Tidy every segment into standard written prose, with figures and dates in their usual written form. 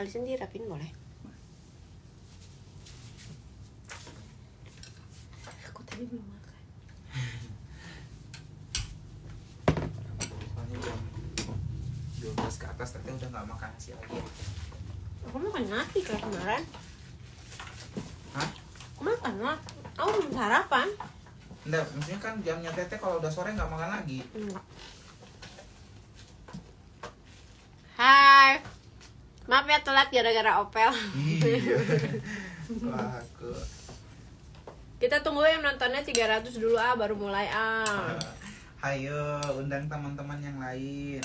Sekali sendiri rapin boleh. Aku tadi belum makan. Soalnya jam 12 ke atas Teteh udah nggak makan nasi lagi. Aku makan nasi kalau kemarin. Hah? Aku makan lah. Aku belum sarapan. Enggak, maksudnya kan jamnya Teteh kalau udah sore nggak makan lagi. Enggak. Hai. Maaf ya telat gara-gara Opel. Iya. Wah, aku. Kita tunggu yang nontonnya 300 dulu baru mulai Hayo, undang teman-teman yang lain.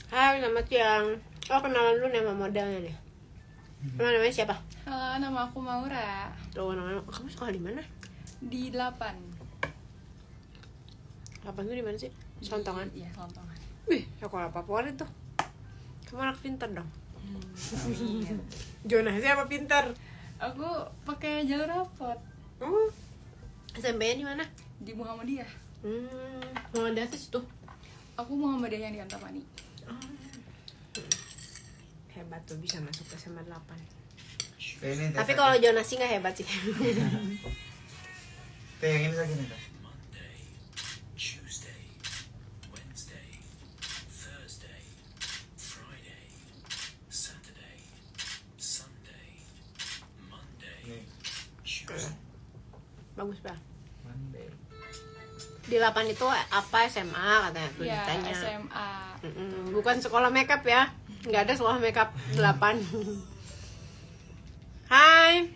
Hai, selamat siang. Oh, kenalan dulu nama modelnya deh. Namanya siapa? Halo, nama aku Maura. Tuh, namanya. Kamu sekolah di mana? Di 8. 8 tuh di mana sih? Sontongan. Iya, Sontongan. Wih, sekolah favorit tuh. Kamu anak pintar dong. Iya. Jonas siapa pintar? Aku pakai jalur rapot SMP-nya di mana? di Muhammadiyah. Mau di atas tuh. Aku Muhammadiyah yang di Antapani. Hebat tuh bisa masuk ke SMA 8. Ini Tapi kalau Jonas sih nggak hebat sih. Teh yang ini lagi nih, Teh. Monday, Tuesday, Wednesday, Thursday, Friday, Saturday, Sunday, Monday, Nih, Tuesday. Bagus banget. Monday. Di 8 itu apa SMA katanya tuh Iya, ditanya. SMA. Bukan sekolah makeup ya. Nggak ada sekolah makeup 8. Hai.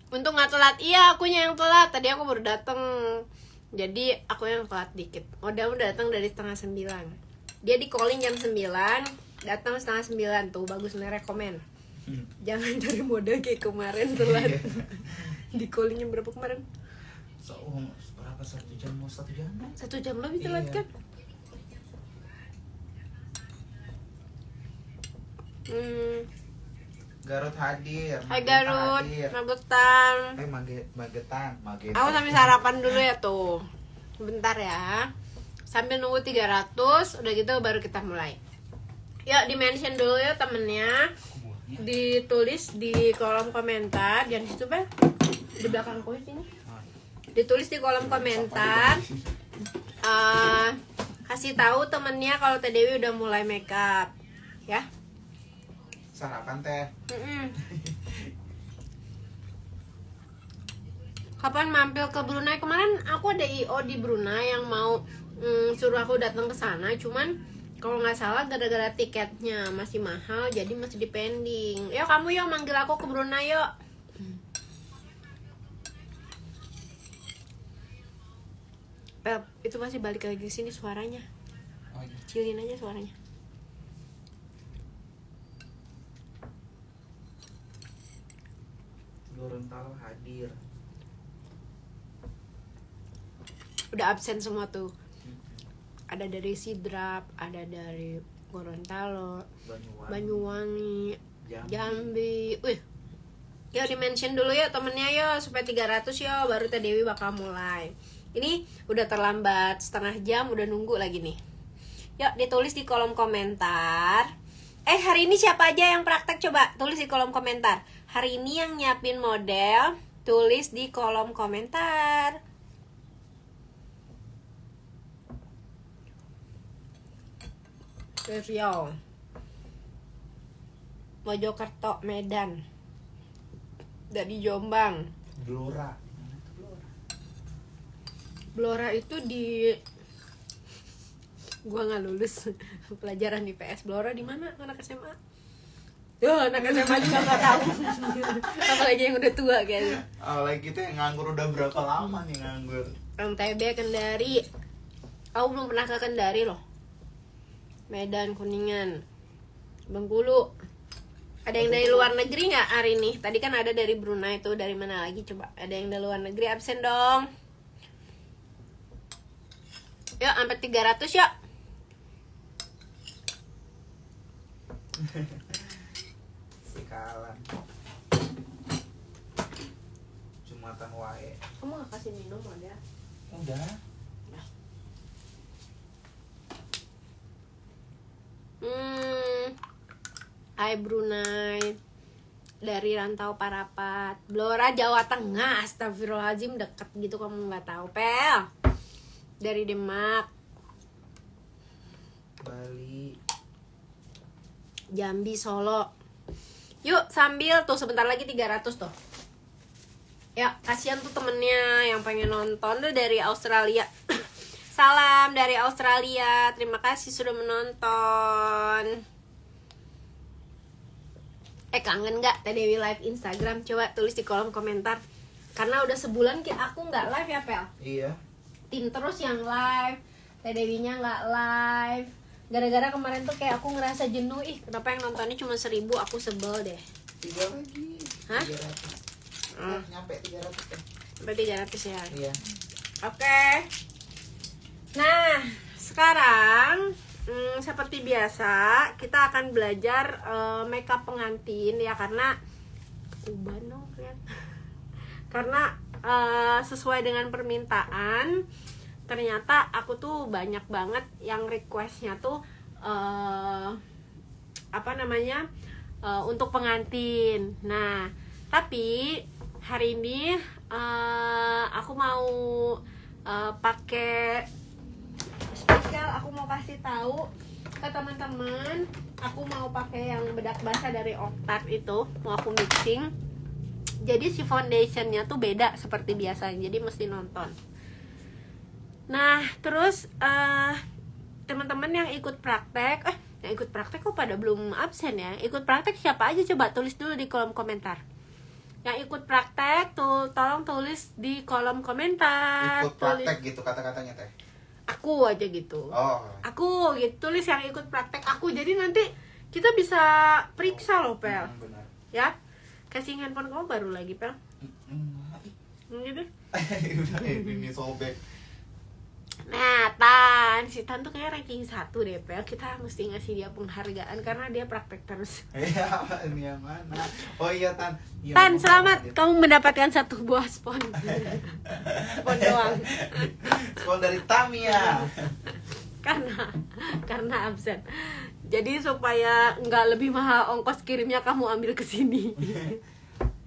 Untung nggak telat. Iya, akunya yang telat. Tadi aku baru dateng. Jadi aku yang telat dikit. Udah datang dari setengah 9. Dia di calling jam 9, datang setengah 9 tuh. Bagus nih rekomen. Jangan dari model kayak kemarin telat. Di callingnya berapa kemarin? Berapa 1 jam? Mau 1 jam? 1 jam lebih telat Iya. kan? Garut hadir. Hai Magenta Garut, hadir. Magetan. Magetan. Aku sambil sarapan dulu ya tuh. Bentar ya. Sambil nunggu 300, udah gitu baru kita mulai. Yuk di mention dulu ya temennya. Ditulis di kolom komentar. Jangan di situ Bel. Di belakang aku sini. Ditulis di kolom komentar. Kasih tahu temennya kalau Teh Dewi udah mulai makeup. Ya. Sarapan Teh. Kapan mampir ke Brunei? Kemarin aku ada IO di Brunei yang mau suruh aku datang ke sana, cuman kalau nggak salah gara-gara tiketnya masih mahal, jadi masih di pending. Yuk kamu yuk manggil aku ke Brunei yuk. Itu masih balik lagi ke sini suaranya. Oh iya. Kecilin aja suaranya. Gorontalo hadir. Udah absen semua tuh. Ada dari Sidrap, ada dari Gorontalo, Banyuwangi, Jambi. Wih. Yuk di mention dulu ya temennya yuk supaya 300 yuk baru Teh Dewi bakal mulai. Ini udah terlambat setengah jam, udah nunggu lagi nih. Yuk ditulis di kolom komentar. Hari ini siapa aja yang praktek coba tulis di kolom komentar. Hari ini yang nyiapin model tulis di kolom komentar. Riau, Mojokerto, Medan, dari Jombang. Blora. Blora itu di gua nggak lulus pelajaran IPS. Blora di mana? Anak SMA. Anak SMA juga nggak tahu. Apalagi yang udah tua kayaknya. Lagi kita yang nganggur udah berapa lama nih nganggur? MTB Kendari. Aku belum pernah ke Kendari loh. Medan, Kuningan, Bengkulu. Ada yang dari luar negeri nggak hari ini? Tadi kan ada dari Brunei tuh. Dari mana lagi coba? Ada yang dari luar negeri absen dong. Yuk sampai 300 yuk. Sikalan. Jumatan wae. Kamu gak kasih minum ada? Udah. Hai Brunei, dari Rantau Parapat, Blora Jawa Tengah. Astagfirullahaladzim, deket gitu kamu nggak tahu. Pel dari Demak, Bali. Jambi, Solo. Yuk sambil tuh sebentar lagi 300 tuh. Ya kasihan tuh temennya yang pengen nonton tuh dari Australia. Salam dari Australia, terima kasih sudah menonton. Kangen nggak Teh Dewi live Instagram? Coba tulis di kolom komentar. Karena udah sebulan aku nggak live ya Pel. Iya. Tim terus yang live, Teh Dewinya nggak live. Gara-gara kemarin tuh kayak aku ngerasa jenuh. Kenapa yang nontonnya cuma 1000? Aku sebel deh. 3 lagi. Hah? 300. Nyampe 300 kan. Sampai 300 ya. Iya. Oke. Nah, sekarang seperti biasa kita akan belajar makeup pengantin ya, karena uban dong lihat. Karena sesuai dengan permintaan, ternyata aku tuh banyak banget yang requestnya tuh untuk pengantin. Nah, tapi hari ini aku mau pakai spesial. Aku mau kasih tahu ke teman-teman, aku mau pakai yang bedak basah dari Oktat itu, mau aku mixing. Jadi si foundationnya tuh beda seperti biasa, jadi mesti nonton. Nah terus teman-teman yang ikut praktek, yang ikut praktek kok pada belum absen ya? Ikut praktek siapa aja, coba tulis dulu di kolom komentar. Yang ikut praktek tuh tolong tulis di kolom komentar. Ikut praktek gitu kata-katanya Teh. Aku aja gitu. Oh. Aku gitu, tulis yang ikut praktek aku. Jadi nanti kita bisa periksa loh Pel. Benar. Ya. Kasih handphone kamu baru lagi Pel. Gitu. Ini sobek. Nah, si Tan tuh kayak ranking 1 deh Pel. Kita mesti ngasih dia penghargaan karena dia praktek terus. Iya, ini yang mana? Oh iya Tan. Iya, Tan, selamat kamu mendapatkan 1 buah spon. Spon doang. Spon dari Tamia. Karena absen. Jadi supaya nggak lebih mahal ongkos kirimnya, kamu ambil ke sini.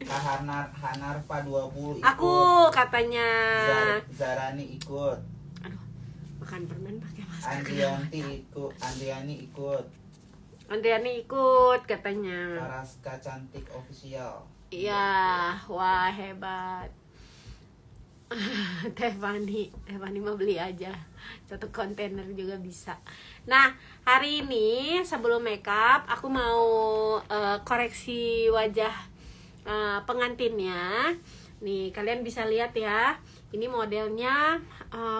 Kak Hanarpa 20 ikut. Aku katanya. Zarani ikut. Aduh, makan permen pakai masker. Andriani ikut. Andriani ikut katanya. Paraska Cantik Official. Iya, wah hebat. Teh Fani mah beli aja 1 kontainer juga bisa. Nah, hari ini sebelum makeup aku mau koreksi wajah pengantinnya. Nih, kalian bisa lihat ya. Ini modelnya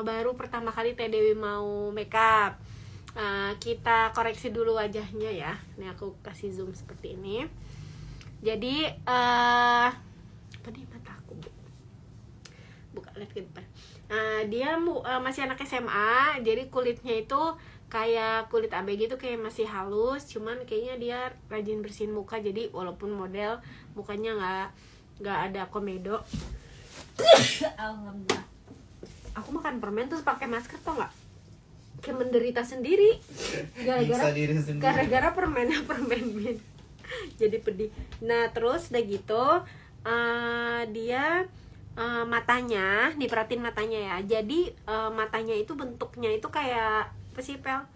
baru pertama kali Teh Dewi mau makeup. Kita koreksi dulu wajahnya ya. Nih aku kasih zoom seperti ini. Jadi apa nih mata aku buka lihat ke depan. Dia masih anak SMA, jadi kulitnya itu kayak kulit ABG itu kayak masih halus, cuman kayaknya dia rajin bersihin muka, jadi walaupun model mukanya nggak ada komedo. Alhamdulillah. Aku makan permen terus pakai masker tau nggak? Kayak menderita sendiri gara-gara permennya permen mint. Jadi pedih. Nah terus udah gitu dia matanya, diperhatiin matanya ya. Jadi matanya itu bentuknya itu kayak apa sih Pel?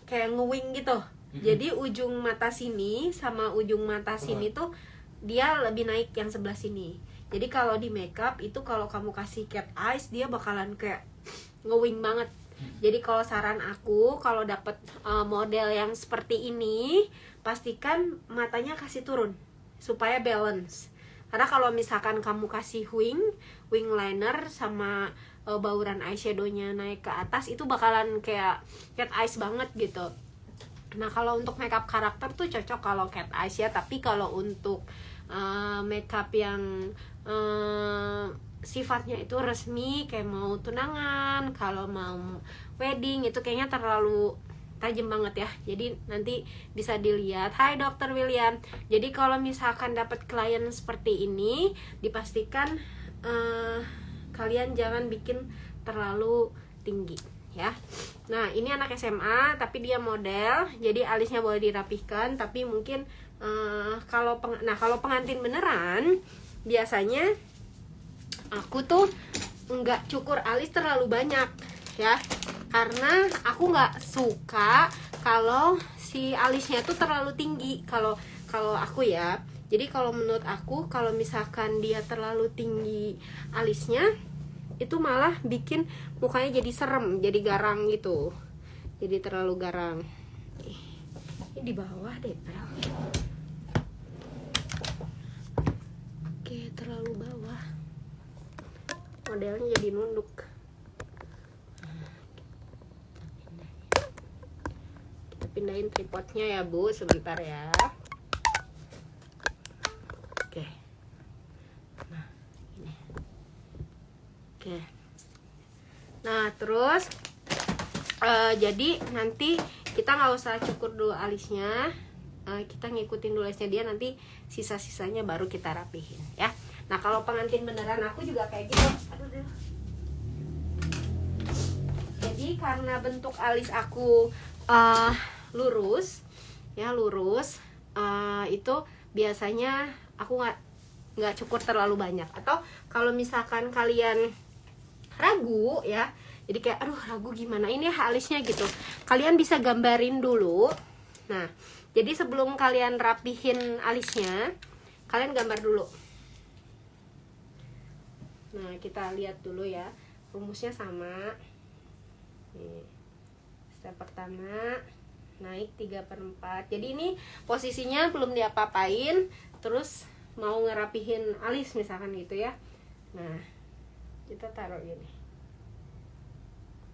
Kayak ngewing gitu. Jadi ujung mata sini sama ujung mata sini tuh dia lebih naik yang sebelah sini. Jadi kalau di makeup itu kalau kamu kasih cat eyes dia bakalan kayak ngewing banget. Jadi kalau saran aku kalau dapet model yang seperti ini, pastikan matanya kasih turun supaya balance. Karena kalau misalkan kamu kasih wing liner sama bauran eyeshadownya naik ke atas, itu bakalan kayak cat eyes banget gitu. Nah kalau untuk makeup karakter tuh cocok kalau cat eyes ya. Tapi kalau untuk makeup yang sifatnya itu resmi kayak mau tunangan, kalau mau wedding itu kayaknya terlalu tajam banget ya. Jadi nanti bisa dilihat. Hai Dr. William. Jadi kalau misalkan dapat klien seperti ini, dipastikan kalian jangan bikin terlalu tinggi ya. Nah ini anak SMA tapi dia model, jadi alisnya boleh dirapihkan. Tapi mungkin kalau pengantin beneran biasanya aku tuh nggak cukur alis terlalu banyak ya, karena aku nggak suka kalau si alisnya tuh terlalu tinggi. Kalau aku ya, jadi kalau menurut aku kalau misalkan dia terlalu tinggi alisnya itu malah bikin mukanya jadi serem, jadi garang gitu, jadi terlalu garang. Ini di bawah deh, Pel. Oke, terlalu bawah, modelnya jadi nunduk. Kita pindahin tripodnya ya Bu, sebentar ya. Oke, nah ini. Oke, nah terus jadi nanti kita nggak usah cukur dulu alisnya, kita ngikutin dulu alisnya dia, nanti sisa-sisanya baru kita rapihin ya. Nah kalau pengantin beneran aku juga kayak gitu. Aduh. Jadi karena bentuk alis aku lurus ya, lurus, itu biasanya aku nggak cukur terlalu banyak. Atau kalau misalkan kalian ragu ya, jadi kayak aduh ragu gimana ini alisnya gitu, kalian bisa gambarin dulu. Nah jadi sebelum kalian rapihin alisnya, kalian gambar dulu. Nah kita lihat dulu ya, rumusnya sama. Nih, step pertama naik 3/4. Jadi ini posisinya belum diapa-apain, terus mau ngerapihin alis misalkan gitu ya. Nah kita taruh ini.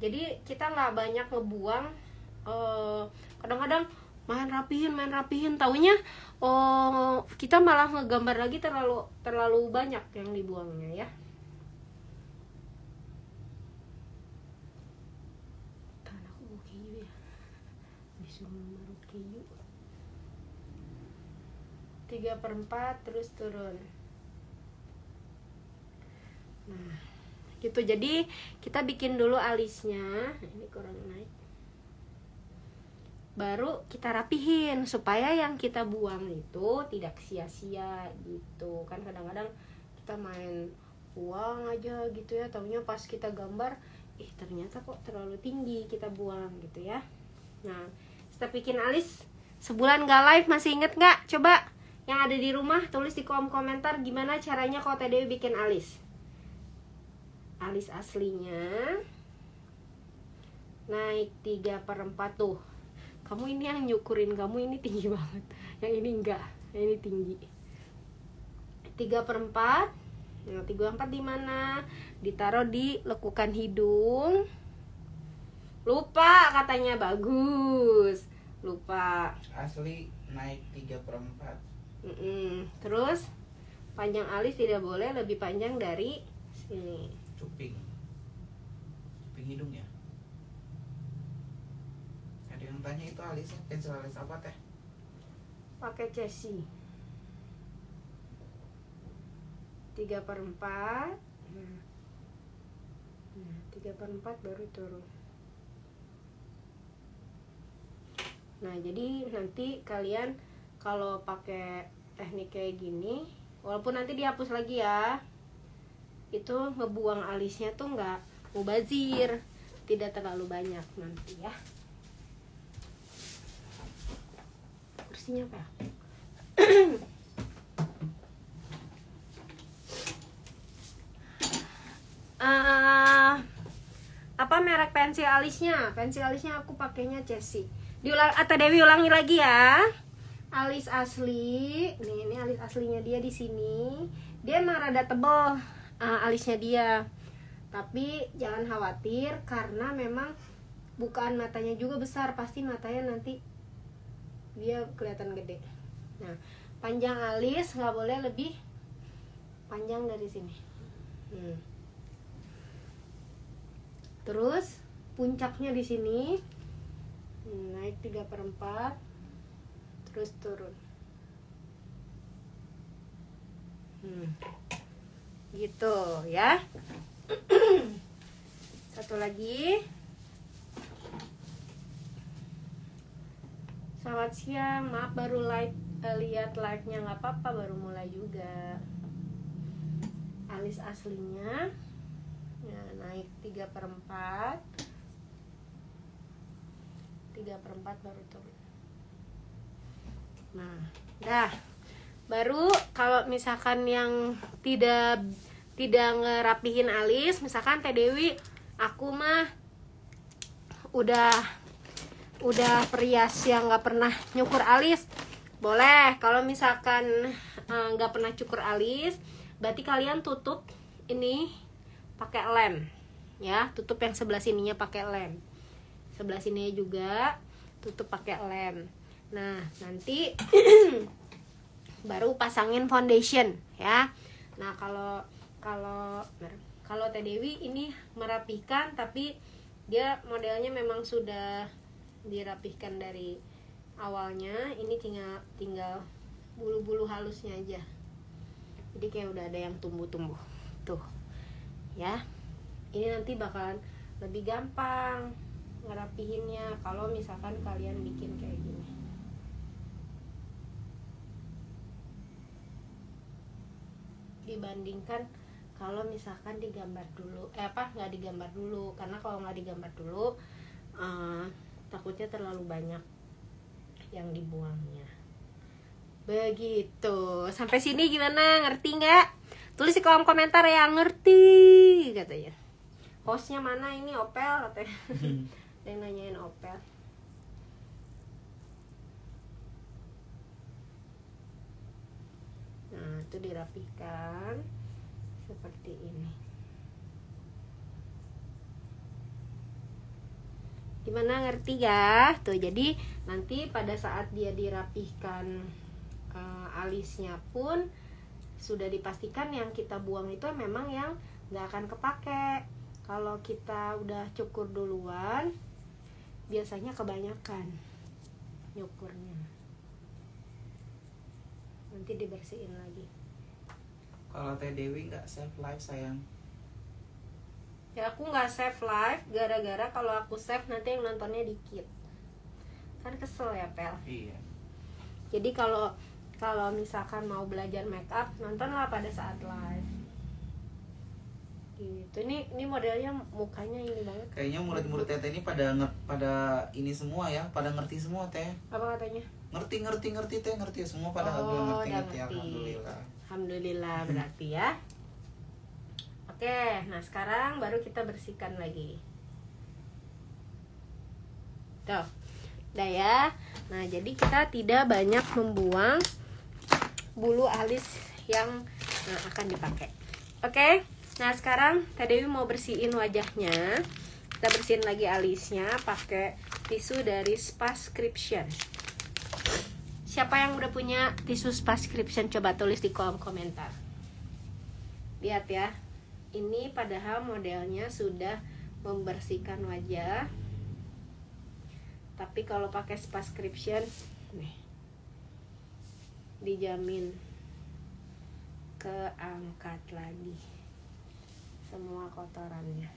Jadi kita nggak banyak ngebuang. Kadang-kadang main rapihin, taunya kita malah ngegambar lagi terlalu banyak yang dibuangnya ya. Tangan aku bau keju ya, disuruh naruh keju. 3/4 terus turun. Nah gitu, jadi kita bikin dulu alisnya. Ini kurang naik, baru kita rapihin supaya yang kita buang itu tidak sia-sia gitu kan. Kadang-kadang kita main buang aja gitu ya, taunya pas kita gambar ternyata kok terlalu tinggi, kita buang gitu ya. Nah kita bikin alis sebulan gak live, masih inget gak? Coba yang ada di rumah tulis di kolom komentar gimana caranya kalau Teh Dewi bikin alis. Alis aslinya naik 3/4 tuh. Kamu ini yang nyukurin kamu ini tinggi banget, yang ini enggak, yang ini tinggi. 3/4. Nah 3/4 di mana? Ditaruh di lekukan hidung. Lupa katanya, bagus. Lupa. Asli naik 3/4. Terus panjang alis tidak boleh lebih panjang dari sini. Cuping hidung ya. Ada yang tanya itu alisnya pensil alis apa Teh? Pakai cesi 3/4. Nah 3/4 baru turun. Nah jadi nanti kalian kalau pakai teknik kayak gini, walaupun nanti dihapus lagi ya, itu ngebuang alisnya tuh nggak mubazir, tidak terlalu banyak nanti ya. Kursinya apa? Apa merek pensil alisnya? Pensil alisnya aku pakainya Chessy. Atau Dewi ulangi lagi ya. Alis asli, ini alis aslinya dia di sini. Dia emang rada tebal. Alisnya dia, tapi jangan khawatir karena memang bukaan matanya juga besar, pasti matanya nanti dia kelihatan gede. Nah panjang alis nggak boleh lebih panjang dari sini. Terus puncaknya di sini naik 3/4 terus turun. Gitu ya. Satu lagi. selamat siang. Maaf baru lihat live-nya, nggak apa-apa, baru mulai juga. Alis aslinya ya, naik 3/4 baru turun. Nah, dah. Baru kalau misalkan yang tidak ngerapihin alis, misalkan Teh Dewi, aku mah udah perias yang nggak pernah nyukur alis, boleh. Kalau misalkan nggak pernah cukur alis, berarti kalian tutup ini pakai lem, ya. Tutup yang sebelah sininya pakai lem, sebelah sininya juga tutup pakai lem. Nah, nanti baru pasangin foundation, ya. Nah, kalau Teh Dewi ini merapihkan, tapi dia modelnya memang sudah dirapihkan dari awalnya. Ini tinggal bulu-bulu halusnya aja. Jadi kayak udah ada yang tumbuh-tumbuh tuh, ya. Ini nanti bakalan lebih gampang ngerapihinnya kalau misalkan kalian bikin kayak gini. Dibandingkan kalau misalkan digambar dulu, nggak digambar dulu, karena kalau nggak digambar dulu takutnya terlalu banyak yang dibuangnya. Begitu. Sampai sini gimana? Ngerti nggak? Tulis di kolom komentar ya, ngerti katanya. Hostnya mana ini? Opel katanya. Ada yang nanyain Opel. Nah, itu dirapihkan seperti ini. Gimana, ngerti ya? Tuh, jadi nanti pada saat dia dirapihkan alisnya pun sudah dipastikan yang kita buang itu memang yang nggak akan kepake. Kalau kita udah cukur duluan, biasanya kebanyakan nyukurnya. Nanti dibersihin lagi. Kalau Teh Dewi nggak save live sayang. Ya aku nggak save live gara-gara kalau aku save nanti yang nontonnya dikit. Kan kesel ya, Pel. Iya. Jadi kalau misalkan mau belajar make up, nontonlah pada saat live. Gitu. Ini modelnya mukanya ini banget. Kayaknya murid-murid Teh ini pada ini semua ya, pada ngerti semua Teh. Apa katanya? Ngerti Teh, ngerti semua pada Oh, ngerti. udah ngerti. Alhamdulillah. Alhamdulillah berarti ya. Oke, nah sekarang baru kita bersihkan lagi. Tuh, udah ya. Nah, jadi kita tidak banyak membuang bulu alis yang akan dipakai. Oke, nah sekarang Teh Dewi mau bersihin wajahnya. Kita bersihin lagi alisnya pakai tisu dari Spascription. Siapa yang udah punya tisu Spascription, coba tulis di kolom komentar. Lihat ya, ini padahal modelnya sudah membersihkan wajah, tapi kalau pakai Spascription nih, dijamin keangkat lagi semua kotorannya.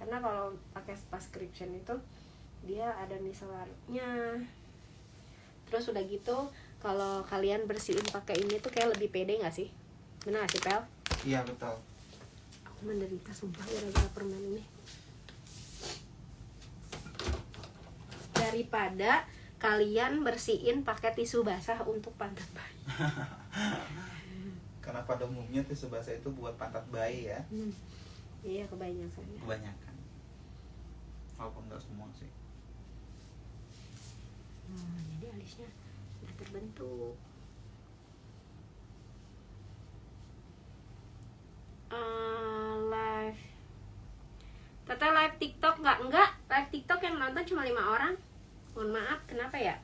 Karena kalau pakai Spascription itu dia ada micellarnya. Terus udah gitu, kalau kalian bersihin pakai ini tuh kayak lebih pede nggak sih? Benar nggak sih, Pel? Iya betul. Aku menderita sumpah gara-gara permen ini. Daripada kalian bersihin pakai tisu basah untuk pantat bayi. Karena pada umumnya tisu basah itu buat pantat bayi ya. Iya, kebanyakan. Kebanyakan. Walaupun nggak semua sih. Jadi alisnya udah terbentuk. Live Tata live TikTok enggak live TikTok yang nonton cuma 5 orang. Mohon maaf, kenapa ya?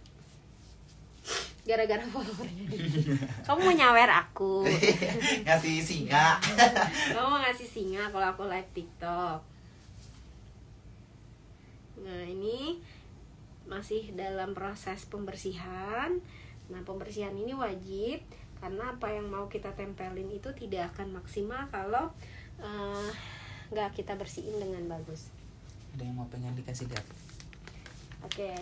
Gara-gara followernya. Kamu mau nyawer aku. Ngasih singa. Kamu mau ngasih singa kalau aku live TikTok. Nah, ini masih dalam proses pembersihan. Nah, pembersihan ini wajib karena apa yang mau kita tempelin itu tidak akan maksimal kalau nggak kita bersihin dengan bagus. Ada yang mau pengen dikasih lihat? Oke.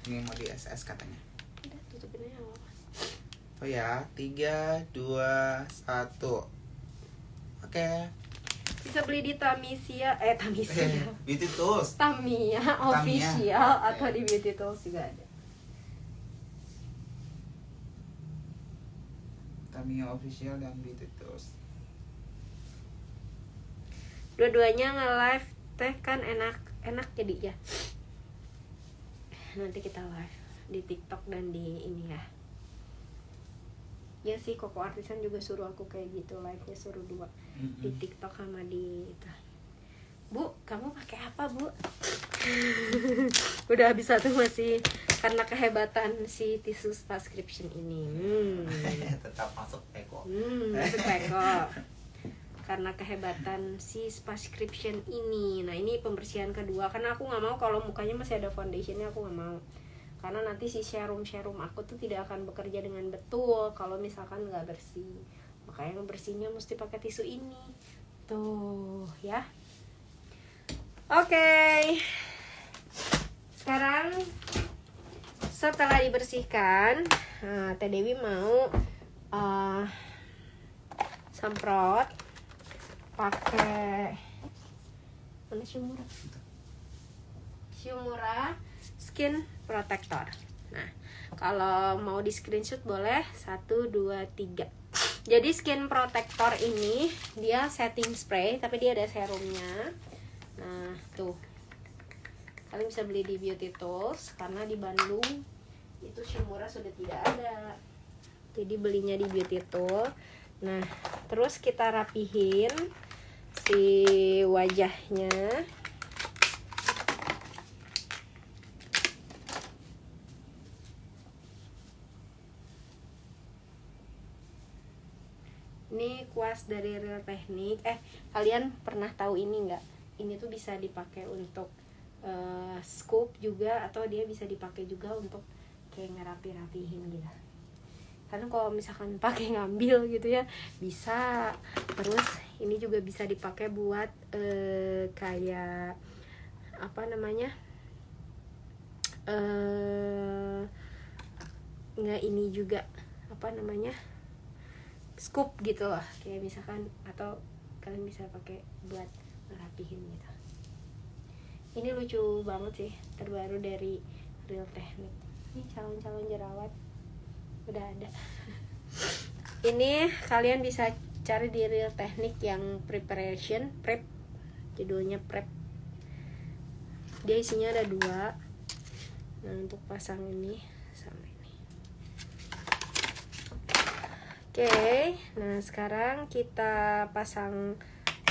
Ini mau di SS katanya. Udah tutupin aja nggak apa-apa. Oh ya, 3, 2, 1. Oke. Bisa beli di Tamisia Beauty Tools. Tamiya official atau di Beauty Tools juga ada. Tamiya official dan Beauty Tools. Dua-duanya nge-live teh kan enak jadi ya. Nanti kita live di TikTok dan di ini ya. Ya sih, Koko Artisan juga suruh aku kayak gitu, live-nya suruh 2 di TikTok sama di itu. Bu, kamu pakai apa, Bu? Udah habis satu masih karena kehebatan si tisu subscription ini. Tetap masuk Eko. Masuk Eko. Karena kehebatan si subscription ini. Nah, ini pembersihan kedua karena aku nggak mau kalau mukanya masih ada foundationnya, aku nggak mau. Karena nanti si serum aku tuh tidak akan bekerja dengan betul kalau misalkan nggak bersih. Makanya bersihnya mesti pakai tisu ini. Tuh ya. Oke. Sekarang setelah dibersihkan, Teh Dewi mau semprot pakai mana Shumura Skin Protector. Nah, kalau mau di screenshot boleh 1, 2, 3. Jadi skin protector ini dia setting spray tapi dia ada serumnya. Nah, tuh. Kalian bisa beli di Beauty Tools karena di Bandung itu Shumura sudah tidak ada. Jadi belinya di Beauty Tools. Nah, terus kita rapihin si wajahnya. Ini kuas dari Real Technique. Kalian pernah tahu ini nggak? Ini tuh bisa dipakai untuk scoop juga, atau dia bisa dipakai juga untuk kayak ngerapi-rapihin gitu. Karena kalau misalkan pakai ngambil gitu ya bisa. Terus ini juga bisa dipakai buat kayak apa namanya? Nggak ini juga apa namanya? Scoop gitu lah, kayak misalkan, atau kalian bisa pakai buat ngerapihin gitu. Ini lucu banget sih, terbaru dari Real Technique. Ini calon-calon jerawat udah ada. Ini kalian bisa cari di Real Technique yang preparation prep, judulnya prep. Dia isinya ada 2. Nah, untuk pasang ini sama ini. Oke, nah sekarang kita pasang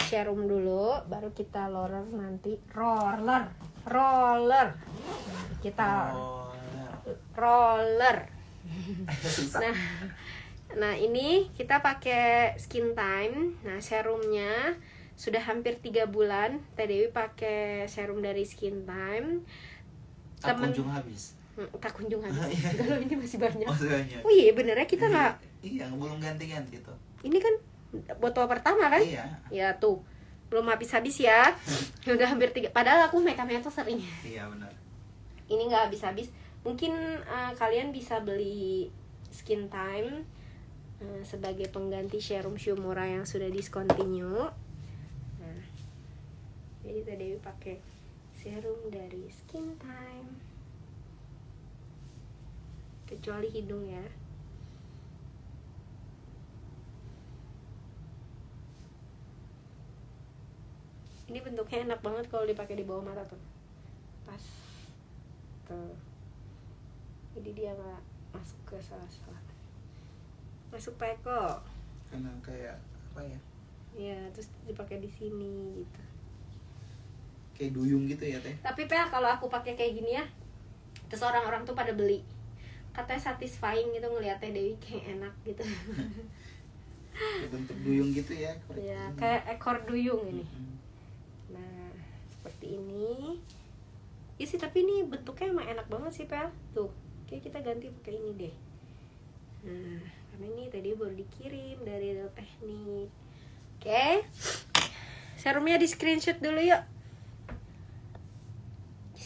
serum dulu, baru kita roller. Kita roller. Nah ini kita pakai Skin Time. Nah, serumnya sudah hampir 3 bulan Teh Dewi pakai serum dari Skin Time. Tak kunjung habis. Tak kunjung habis. Kalau ini masih banyak. Banyak. Oh iya, benernya kita nggak. Iya, belum ganti-ganti tuh. Ini kan botol pertama kan? Iya. Ya tuh, belum habis-habis ya. Udah hampir 3. Padahal aku makeupnya tuh sering. Iya, benar. Ini nggak habis-habis. Mungkin kalian bisa beli Skin Time sebagai pengganti serum Shumura yang sudah discontinue. Nah, jadi Teh Dewi pakai serum dari Skin Time. Kecuali hidung ya. Ini bentuknya enak banget kalau dipakai di bawah mata tuh. Pas. Tuh. Jadi dia nggak masuk ke salah-salah. Masuk peko. Karena kayak apa ya? Ya, terus dipakai di sini gitu. Kayak duyung gitu ya, Teh. Tapi kalau aku pakai kayak gini ya, terus orang-orang tuh pada beli. Katanya satisfying gitu ngeliat Teh Dewi kayak enak gitu. Bentuk duyung gitu ya. Ya, kayak ekor duyung ini. Nah, seperti ini. Ya sih, tapi ini bentuknya emang enak banget sih, Pel. Tuh, kayak kita ganti pakai ini deh. Nah, karena ini tadi baru dikirim dari Real Technique. Oke. Serumnya di screenshot dulu yuk.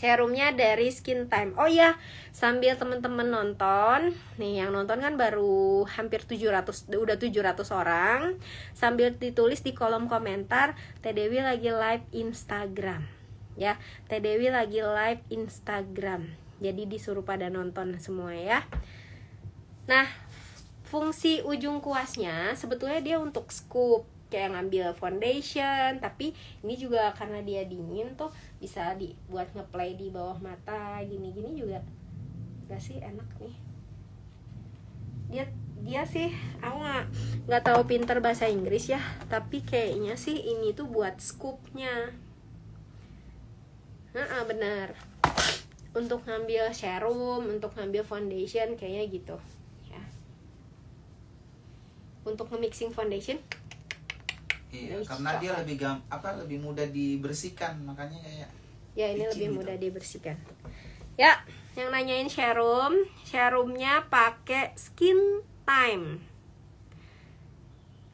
Serumnya dari Skin Time. Oh ya, sambil teman-teman nonton, nih yang nonton kan baru hampir 700, udah 700 orang. Sambil ditulis di kolom komentar, Teh Dewi lagi live Instagram. Ya, Teh Dewi lagi live Instagram. Jadi disuruh pada nonton semua ya. Nah, fungsi ujung kuasnya sebetulnya dia untuk scoop, kayak ngambil foundation, tapi ini juga karena dia dingin tuh bisa dibuat ngeplay di bawah mata, gini-gini juga gak sih enak nih. Dia sih aku nggak tahu pinter bahasa Inggris ya, tapi kayaknya sih ini tuh buat scoopnya. Benar, untuk ngambil serum, untuk ngambil foundation kayaknya gitu ya. Untuk nge-mixing foundation. Iya, karena dia lebih mudah dibersihkan, makanya kayak ya ini lebih gitu. mudah dibersihkan. Ya, yang nanyain serumnya pakai Skin Time.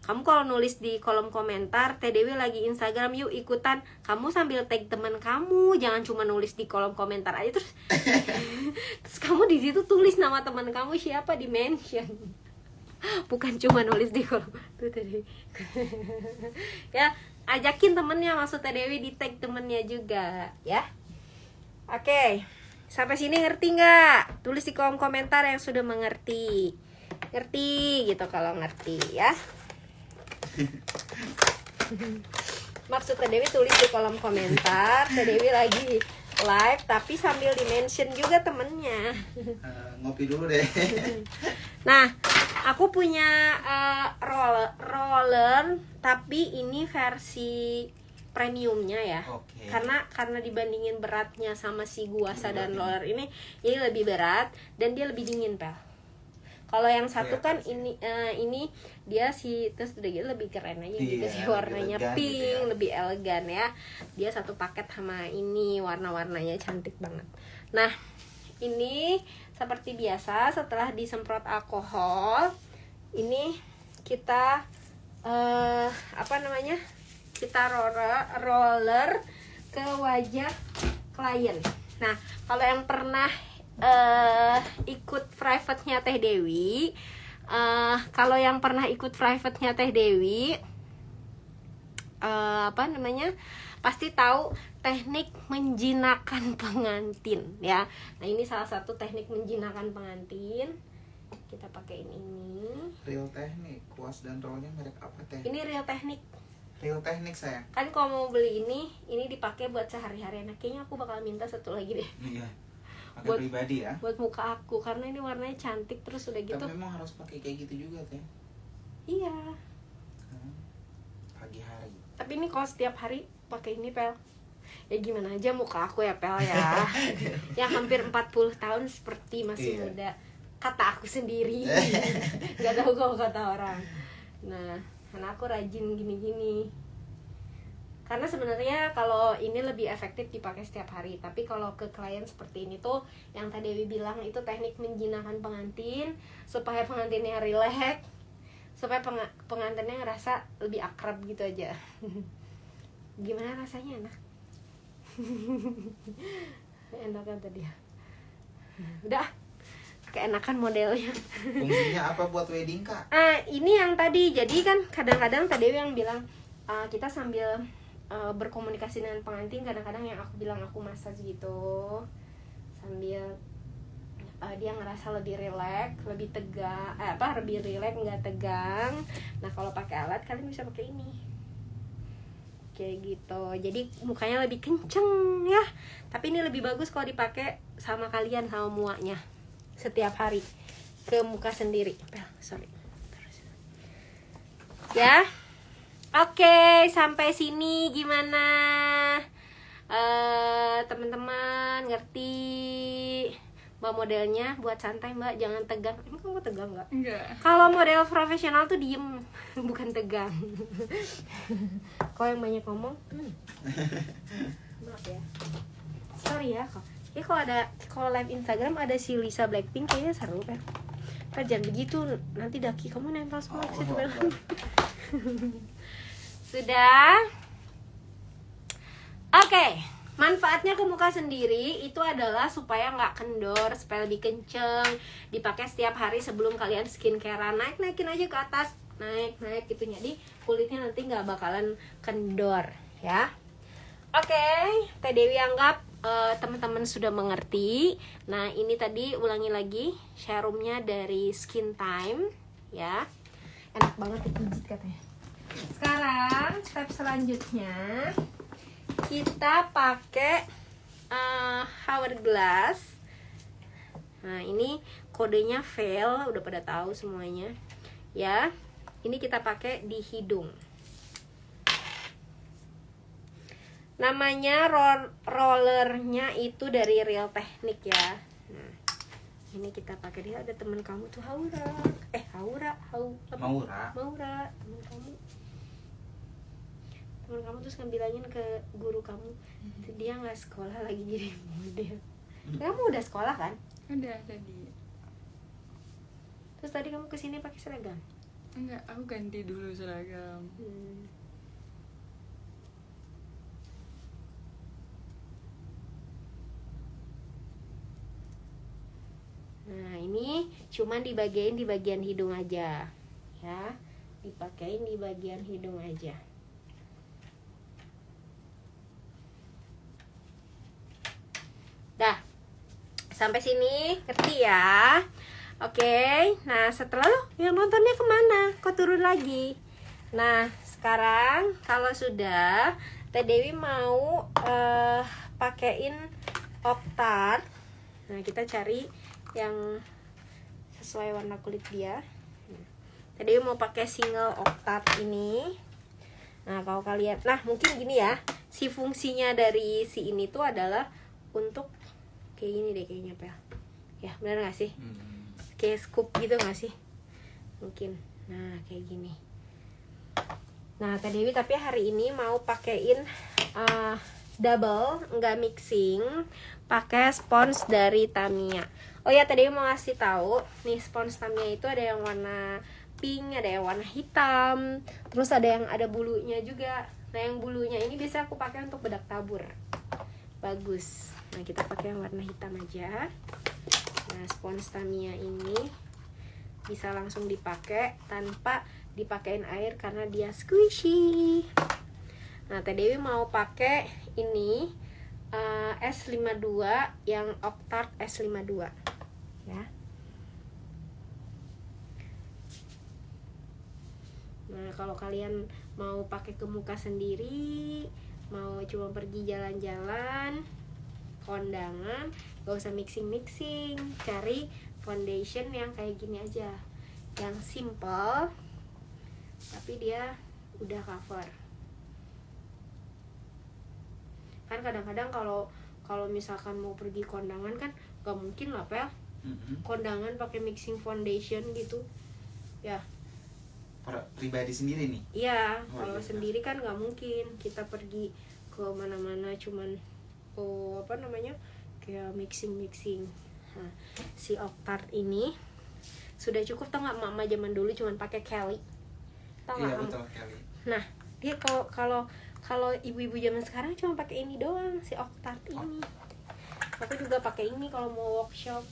Kamu kalau nulis di kolom komentar, Teh Dewi lagi Instagram, yuk ikutan. Kamu sambil tag teman kamu, jangan cuma nulis di kolom komentar aja terus. Terus kamu di situ tulis nama teman kamu siapa, di mention. Bukan cuma nulis di kolom tuh tadi. Ya, ajakin temennya, maksud Teh Dewi di tag temennya juga ya. Oke, sampai sini ngerti nggak? Tulis di kolom komentar yang sudah mengerti. Ngerti gitu kalau ngerti ya. Maksud Teh Dewi tulis di kolom komentar, Teh Dewi lagi live tapi sambil di-mention juga temennya. Ngopi dulu deh. Nah, aku punya roller tapi ini versi premiumnya ya. Oke. Karena dibandingin beratnya sama si Guasa dan roller ini lebih berat dan dia lebih dingin, Pel. Kalau yang satu kan ini dia terus udah gitu lebih keren aja gitu sih, warnanya elegan pink, gitu ya. lebih elegan ya. Dia satu paket sama ini, warna-warnanya cantik banget. Nah, ini seperti biasa setelah disemprot alkohol, ini kita kita roller ke wajah klien. Nah, kalau yang pernah ikut private-nya Teh Dewi, pasti tahu teknik menjinakkan pengantin ya. Nah, ini salah satu teknik menjinakkan pengantin. Kita pakai ini. Real Technique, kuas dan rollnya merek apa Teh? Ini Real Technique. Real Technique sayang. Kan kalau mau beli ini dipakai buat sehari-hari. Nah, kayaknya aku bakal minta satu lagi deh. Iya. Pakai pribadi ya. Buat muka aku karena ini warnanya cantik, terus udah gitu. Tapi memang harus pakai kayak gitu juga Teh. Iya. Pagi hari. Tapi ini kalau setiap hari pakai ini, Pel. Ya gimana aja muka aku ya, Pel ya. Yang hampir 40 tahun seperti masih muda. Kata aku sendiri. Gak tahu kalau kata orang. Nah, karena aku rajin gini-gini. Karena sebenarnya kalau ini lebih efektif dipakai setiap hari. Tapi kalau ke klien seperti ini tuh, yang tadi Dewi bilang itu teknik menjinakkan pengantin supaya pengantinnya rileks, supaya pengantinnya ngerasa lebih akrab gitu aja. Gimana rasanya, enak? Enak kan tadi ya. Udah, keenakan modelnya. Fungsinya apa buat wedding Kak? Ini yang tadi, jadi kan kadang-kadang tadi yang bilang kita sambil berkomunikasi dengan pengantin, kadang-kadang yang aku bilang aku massage gitu sambil dia ngerasa lebih rileks, lebih tegang, lebih rileks, nggak tegang. Nah, kalau pakai alat kalian bisa pakai ini kayak gitu, jadi mukanya lebih kenceng ya. Tapi ini lebih bagus kalau dipakai sama kalian, sama muaknya setiap hari ke muka sendiri. Sorry. Ya. Oke, sampai sini gimana? Teman-teman ngerti? Mbak modelnya buat santai, Mbak, jangan tegang. Emang kamu tegang nggak? Enggak. Kalau model profesional tuh diem, bukan tegang. Kau yang banyak ngomong, maaf ya. Sorry ya, kok. Ya kalau live Instagram ada si Lisa Blackpink kayaknya seru kan. Pak jangan begitu, nanti daki kamu nempel semua ke situ. Sudah. Oke, Manfaatnya ke muka sendiri itu adalah supaya nggak kendor, supaya lebih kenceng. Dipakai setiap hari sebelum kalian skincarean. Naikin aja ke atas, naik gitu. Jadi kulitnya nanti nggak bakalan kendor ya. Oke, Teh Dewi anggap teman-teman sudah mengerti. Nah, ini tadi ulangi lagi serumnya dari Skin Time ya. Enak banget dipijit katanya. Sekarang step selanjutnya kita pakai hourglass. Nah, ini kodenya fail, udah pada tahu semuanya ya. Ini kita pakai di hidung. Namanya rollernya itu dari Real Technique ya. Nah, ini kita pakai. Dia ada teman kamu tuh Maura, teman kamu. Teman kamu terus ngebilangin ke guru kamu, dia nggak sekolah lagi jadi model. Kamu udah sekolah kan? Udah tadi. Terus tadi kamu kesini pakai seragam? Enggak, aku ganti dulu seragam. Nah, ini cuman dibagiin di bagian hidung aja ya. Dipakein di bagian hidung aja. Dah. Sampai sini ngerti ya. Oke. Nah, setelah yang nontonnya kemana? Kok turun lagi? Nah, sekarang kalau sudah, Teh Dewi mau pakein Octart. Nah, kita cari yang sesuai warna kulit dia. Tadi mau pakai single Octart ini. Nah, kalau kalian, nah mungkin gini ya, si fungsinya dari si ini tuh adalah untuk kayak gini deh kayaknya, Pel. Ya, benar nggak sih? Kayak scoop gitu nggak sih? Mungkin. Nah, kayak gini. Nah, Teh Dewi tapi hari ini mau pakein double, nggak mixing, pakai spons dari Tamiya. Oh ya, tadi mau ngasih tahu nih, spons Tamiya itu ada yang warna pink, ada yang warna hitam, terus ada yang ada bulunya juga. Nah, yang bulunya ini biasa aku pakai untuk bedak tabur. Bagus. Nah, kita pakai yang warna hitam aja. Nah, spons Tamiya ini bisa langsung dipakai tanpa dipakein air karena dia squishy. Nah, Teh Dewi mau pakai ini S52 yang Octart S52 ya. Nah, kalau kalian mau pakai ke muka sendiri, mau cuma pergi jalan-jalan, kondangan, gak usah mixing-mixing, cari foundation yang kayak gini aja, yang simple tapi dia udah cover. Kan kadang-kadang kalau misalkan mau pergi kondangan kan gak mungkin lah, Pel. Kondangan pakai mixing foundation gitu ya. Pribadi sendiri nih? Iya, Oh, kalau iya. sendiri kan nggak mungkin kita pergi ke mana-mana cuman kayak mixing. Nah, si Octart ini sudah cukup. Tau nggak, mama zaman dulu cuman pakai Kelly, tau nggak Iya, kamu? betul sekali. Nah, dia kalau ibu-ibu zaman sekarang cuma pakai ini doang, si Octart ini. Aku juga pakai ini kalau mau workshop,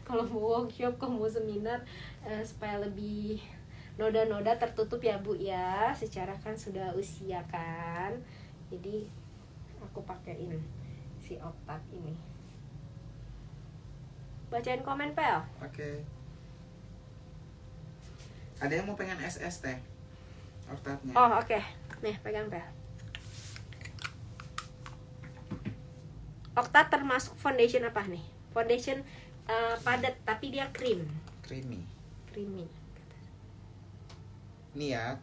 kalau mau seminar, supaya lebih noda-noda tertutup ya Bu ya, secara kan sudah usia kan, jadi aku pakein si Octart ini. Bacain komen, Pel. Oke. Ada yang mau pengen SS teh? Octartnya. Oh, oke. Nih, pegang, Pel. Octart termasuk foundation apa nih? Foundation padat tapi dia creamy. Ini ya.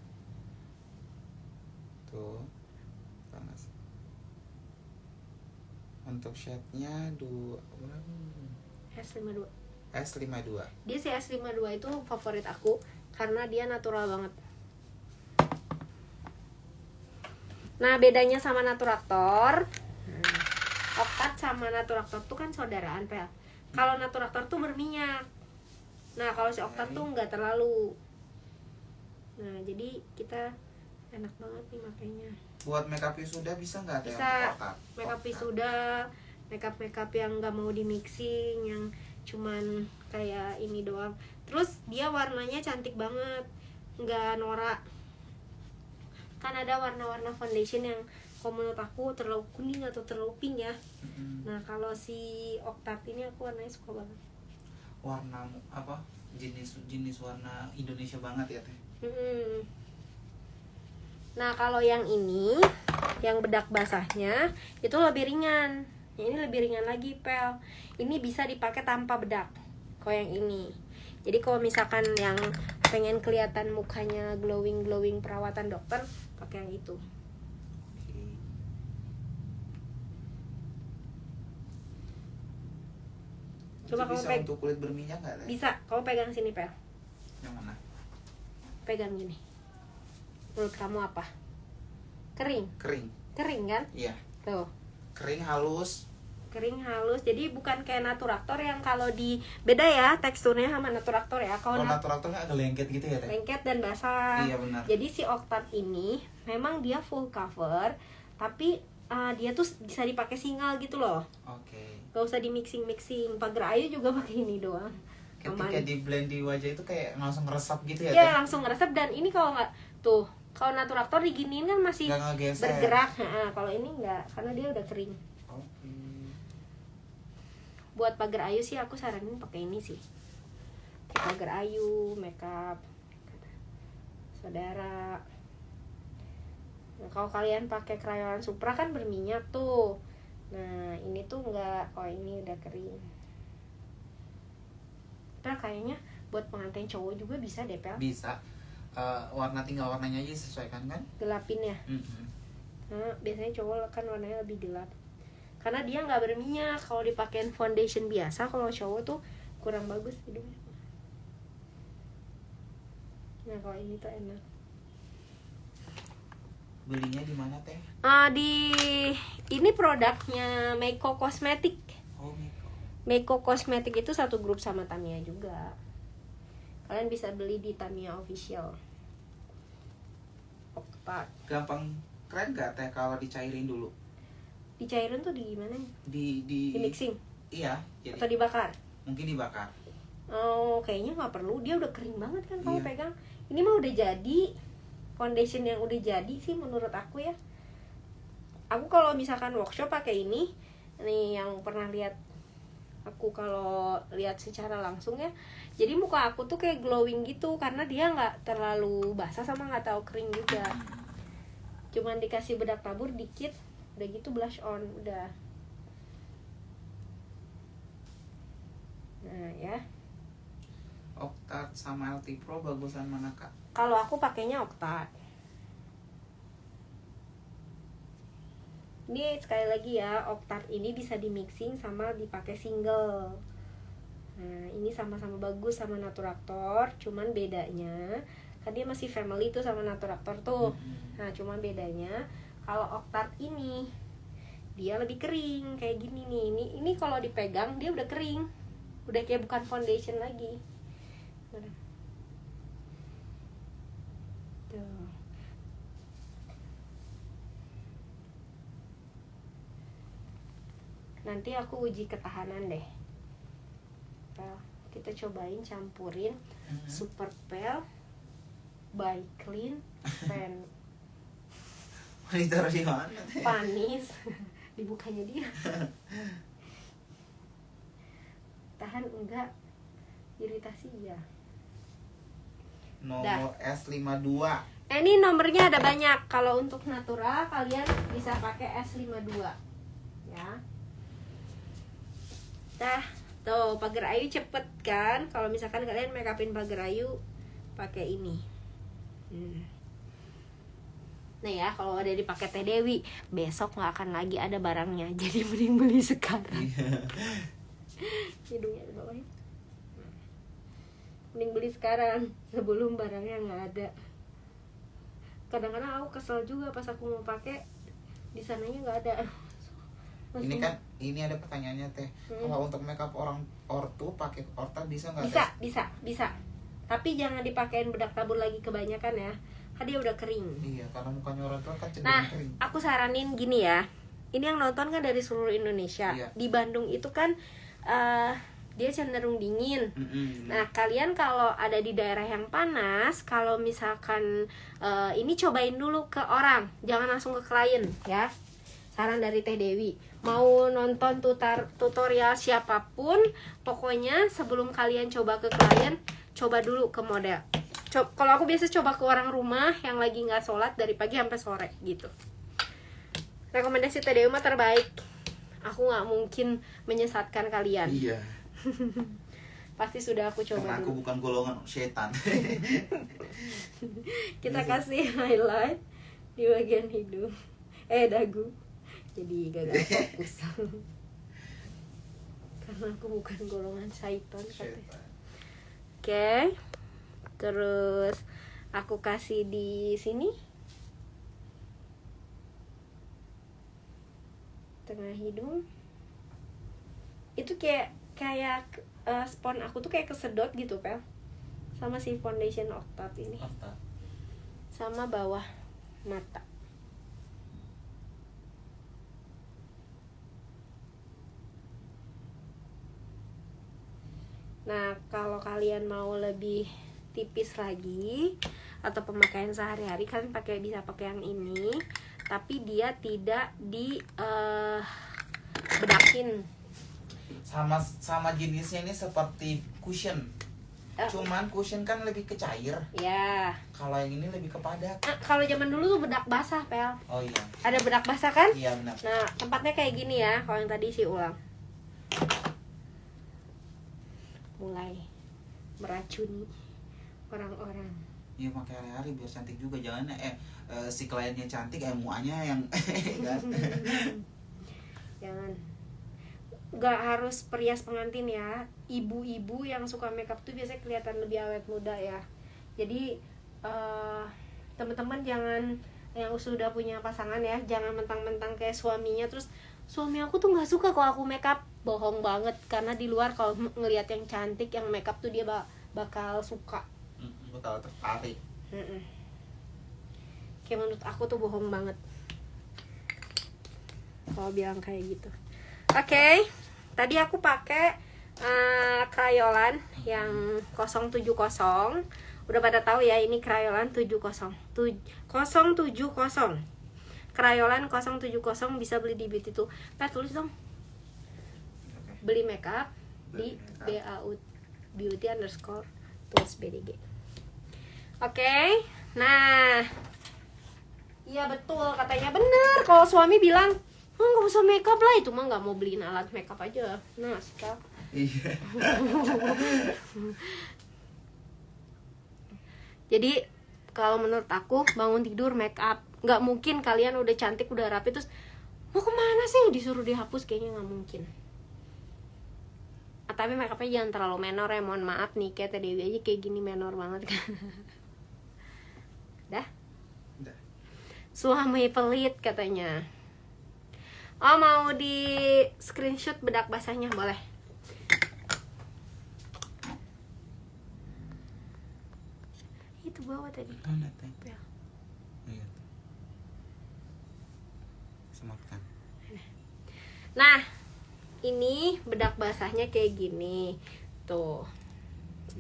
Tuh. Panas. Untuk shade-nya S52. S52. Dia si S52 itu favorit aku karena dia natural banget. Nah, bedanya sama Naturator, Octart sama Naturator tuh kan saudaraan, Pel. Kalau Naturator tuh berminyak. Nah, kalau si Octart tuh nggak terlalu. Nah, jadi kita enak banget nih makainya. Buat makeup sudah bisa nggak teh? Bisa. Untuk Octart? Makeup Octart. sudah, makeup yang nggak mau di mixing, yang cuman kayak ini doang. Terus dia warnanya cantik banget, nggak norak. Kan ada warna-warna foundation yang kalau menurut aku terlalu kuning atau terlalu pink ya. Nah kalau si Octart ini aku warnanya suka banget. Warna apa? Jenis warna Indonesia banget ya teh. Nah kalau yang ini, yang bedak basahnya itu lebih ringan. Yang ini lebih ringan lagi, Pel. Ini bisa dipakai tanpa bedak. Kalau yang ini. Jadi kalau misalkan yang pengen kelihatan mukanya glowing perawatan dokter, pakai yang itu. Oke. Coba Itu kamu bisa untuk kulit berminyak nggak teh? Bisa, kamu pegang sini, Pel. Yang mana? Pegang gini. Menurut kamu apa? Kering. Kering kan? Iya. Tuh. Kering halus. Kering halus. Jadi bukan kayak Naturaktor yang kalau di beda ya teksturnya sama Naturaktor ya. Kalau Naturaktornya agak lengket gitu ya teh? lengket dan basah. Iya benar. Jadi si Octart ini memang dia full cover, tapi dia tuh bisa dipakai single gitu loh. Oke. Gak usah di mixing. Pagar Ayu juga pakai ini doang. Ketika di blend di wajah itu kayak langsung meresap gitu ya Ya teh? langsung ngeresep. Dan ini kalau nggak tuh, kalau Naturaktor diginiin kan masih Nggak ngegeser. bergerak. Kalau ini nggak, karena dia udah kering. Oke. Buat pagar Ayu sih aku saranin pakai ini sih. Pagar Ayu, makeup saudara. Nah, kalau kalian pakai crayon Supra kan berminyak tuh. Nah, ini tuh enggak. Oh, ini udah kering. Pel kayaknya buat pengantin cowok juga bisa deh, Pel. Bisa. Tinggal warnanya aja sesuaikan kan? Gelapin ya. Nah, biasanya cowok kan warnanya lebih gelap. Karena dia nggak berminyak. Kalau dipakein foundation biasa, kalau cowok tuh kurang bagus hidungnya. Nah, kalau ini tuh enak. Belinya di mana teh? Ini produknya Meiko Cosmetic. Oh Miko. Meiko Cosmetic itu satu grup sama Tamiya juga. Kalian bisa beli di Tamiya Official. Octart. Gampang keren gak teh kalau dicairin dulu? Dicairin tuh di gimana? Di Di mixing Iya, jadi atau dibakar? mungkin dibakar. Oh, kayaknya nggak perlu. Dia udah kering banget kan kalau Iya. pegang. Ini mah udah jadi. Foundation yang udah jadi sih menurut aku ya. Aku kalau misalkan workshop pakai ini. Nih yang pernah lihat aku kalau lihat secara langsung ya. Jadi muka aku tuh kayak glowing gitu karena dia nggak terlalu basah sama nggak terlalu kering juga. Cuman dikasih bedak tabur dikit, udah gitu blush on, udah. Nah ya. Octart sama LT Pro bagusan mana kak? Kalau aku pakainya Octart. Ini sekali lagi ya, Octart ini bisa di mixing sama dipakai single. Nah, ini sama-sama bagus sama Naturaktor, cuman bedanya kan dia masih family tuh sama Naturaktor tuh. Nah, cuman bedanya kalau Octart ini dia lebih kering kayak gini nih. Ini kalau dipegang dia udah kering. Udah kayak bukan foundation lagi. Tuh. Nanti aku uji ketahanan deh. Pel, kita cobain campurin Super Pel by Clean Pen Ditaruh di mana teh? Panis. Dibukanya dia. Tahan enggak? Iritasi ya. Nomor S52. Ini nomornya ada banyak. Kalau untuk natural kalian bisa pakai S52 ya. Tuh pagar Ayu cepet kan. Kalau misalkan kalian make upin pagar Ayu pakai ini. Nah ya, kalau ada dipakai Teh Dewi, besok nggak akan lagi ada barangnya. Jadi mending beli sekarang. Hidungnya di bawahnya. Mending beli sekarang sebelum barangnya nggak ada. Kadang-kadang aku kesel juga pas aku mau pakai di sananya nggak ada. Ini kan, ini ada pertanyaannya teh. Kalau untuk makeup orang ortu pakai Octart bisa nggak? Bisa. Tapi jangan dipakein bedak tabur lagi kebanyakan ya. Kan dia udah kering. Iya, karena mukanya orang tua kan cenderung Nah, kering. aku saranin gini ya. Ini yang nonton kan dari seluruh Indonesia. Iya. Di Bandung itu kan dia cenderung dingin. Mm-mm. Nah, kalian kalau ada di daerah yang panas, kalau misalkan ini cobain dulu ke orang, jangan langsung ke klien ya. Saran dari Teh Dewi. Mau nonton tutorial siapapun, pokoknya sebelum kalian coba ke klien, coba dulu ke model. Kalau aku biasa coba ke orang rumah yang lagi nggak sholat dari pagi sampai sore gitu. Rekomendasi Teh Dewi mah terbaik. Aku nggak mungkin menyesatkan kalian. Iya. Pasti sudah aku coba Karena aku dulu. bukan golongan setan. Kita kasih highlight di bagian hidung, dagu. Jadi gagal fokus. Karena aku bukan golongan syaitan katanya. Oke. Terus aku kasih di sini tengah hidung. Itu kayak spon aku tuh kayak kesedot gitu, Pel. Sama si foundation Octave ini. Sama bawah mata. Nah, kalau kalian mau lebih tipis lagi atau pemakaian sehari-hari, kalian bisa pakai yang ini, tapi dia tidak di bedakin. Sama jenisnya ini seperti cushion. Cuman cushion kan lebih ke cair. Ya. Kalau yang ini lebih ke padat. Nah, kalau zaman dulu tuh bedak basah, Pel. Oh iya. Ada bedak basah kan? Iya benar. Nah, tempatnya kayak gini ya. Kalau yang tadi sih ulang. Mulai meracuni orang-orang. Iya, pakai hari-hari biar cantik juga. Jangan si kliennya cantik, muanya yang kan. Jangan. Gak harus perias pengantin ya. Ibu-ibu yang suka makeup tuh biasanya kelihatan lebih awet muda ya. Jadi teman-teman jangan, yang sudah punya pasangan ya, jangan mentang-mentang kayak suaminya terus suami aku tuh nggak suka kalau aku makeup. Bohong banget, karena di luar kalau ngelihat yang cantik yang makeup tuh dia bakal suka. Bakal tertarik. Kayak menurut aku tuh bohong banget kalau bilang kayak gitu. Oke. Tadi aku pakai krayolan yang 070. Udah pada tahu ya, ini krayolan 070. Krayolan 070 bisa beli di beauty tuh. Nah, tulis dong. Beli makeup di BAU_beauty_tools_BDG. Oke. Nah, iya betul, katanya bener. Kalau suami bilang, nggak usah makeup lah, itu mah nggak mau beliin alat makeup aja. Nah, sekarang. Iya. Jadi kalau menurut aku bangun tidur makeup, nggak mungkin kalian udah cantik udah rapi terus mau kemana sih disuruh dihapus, kayaknya nggak mungkin. Tapi makeupnya jangan terlalu menor ya, mohon maaf nih, kayak tadi aja kayak gini menor banget kan. Dah? Udah. Suami pelit katanya. Oh, mau di screenshot bedak basahnya boleh. Itu bawah tadi. Mana teh? Ya. Iya. Sematkan. Nah, ini bedak basahnya kayak gini tuh.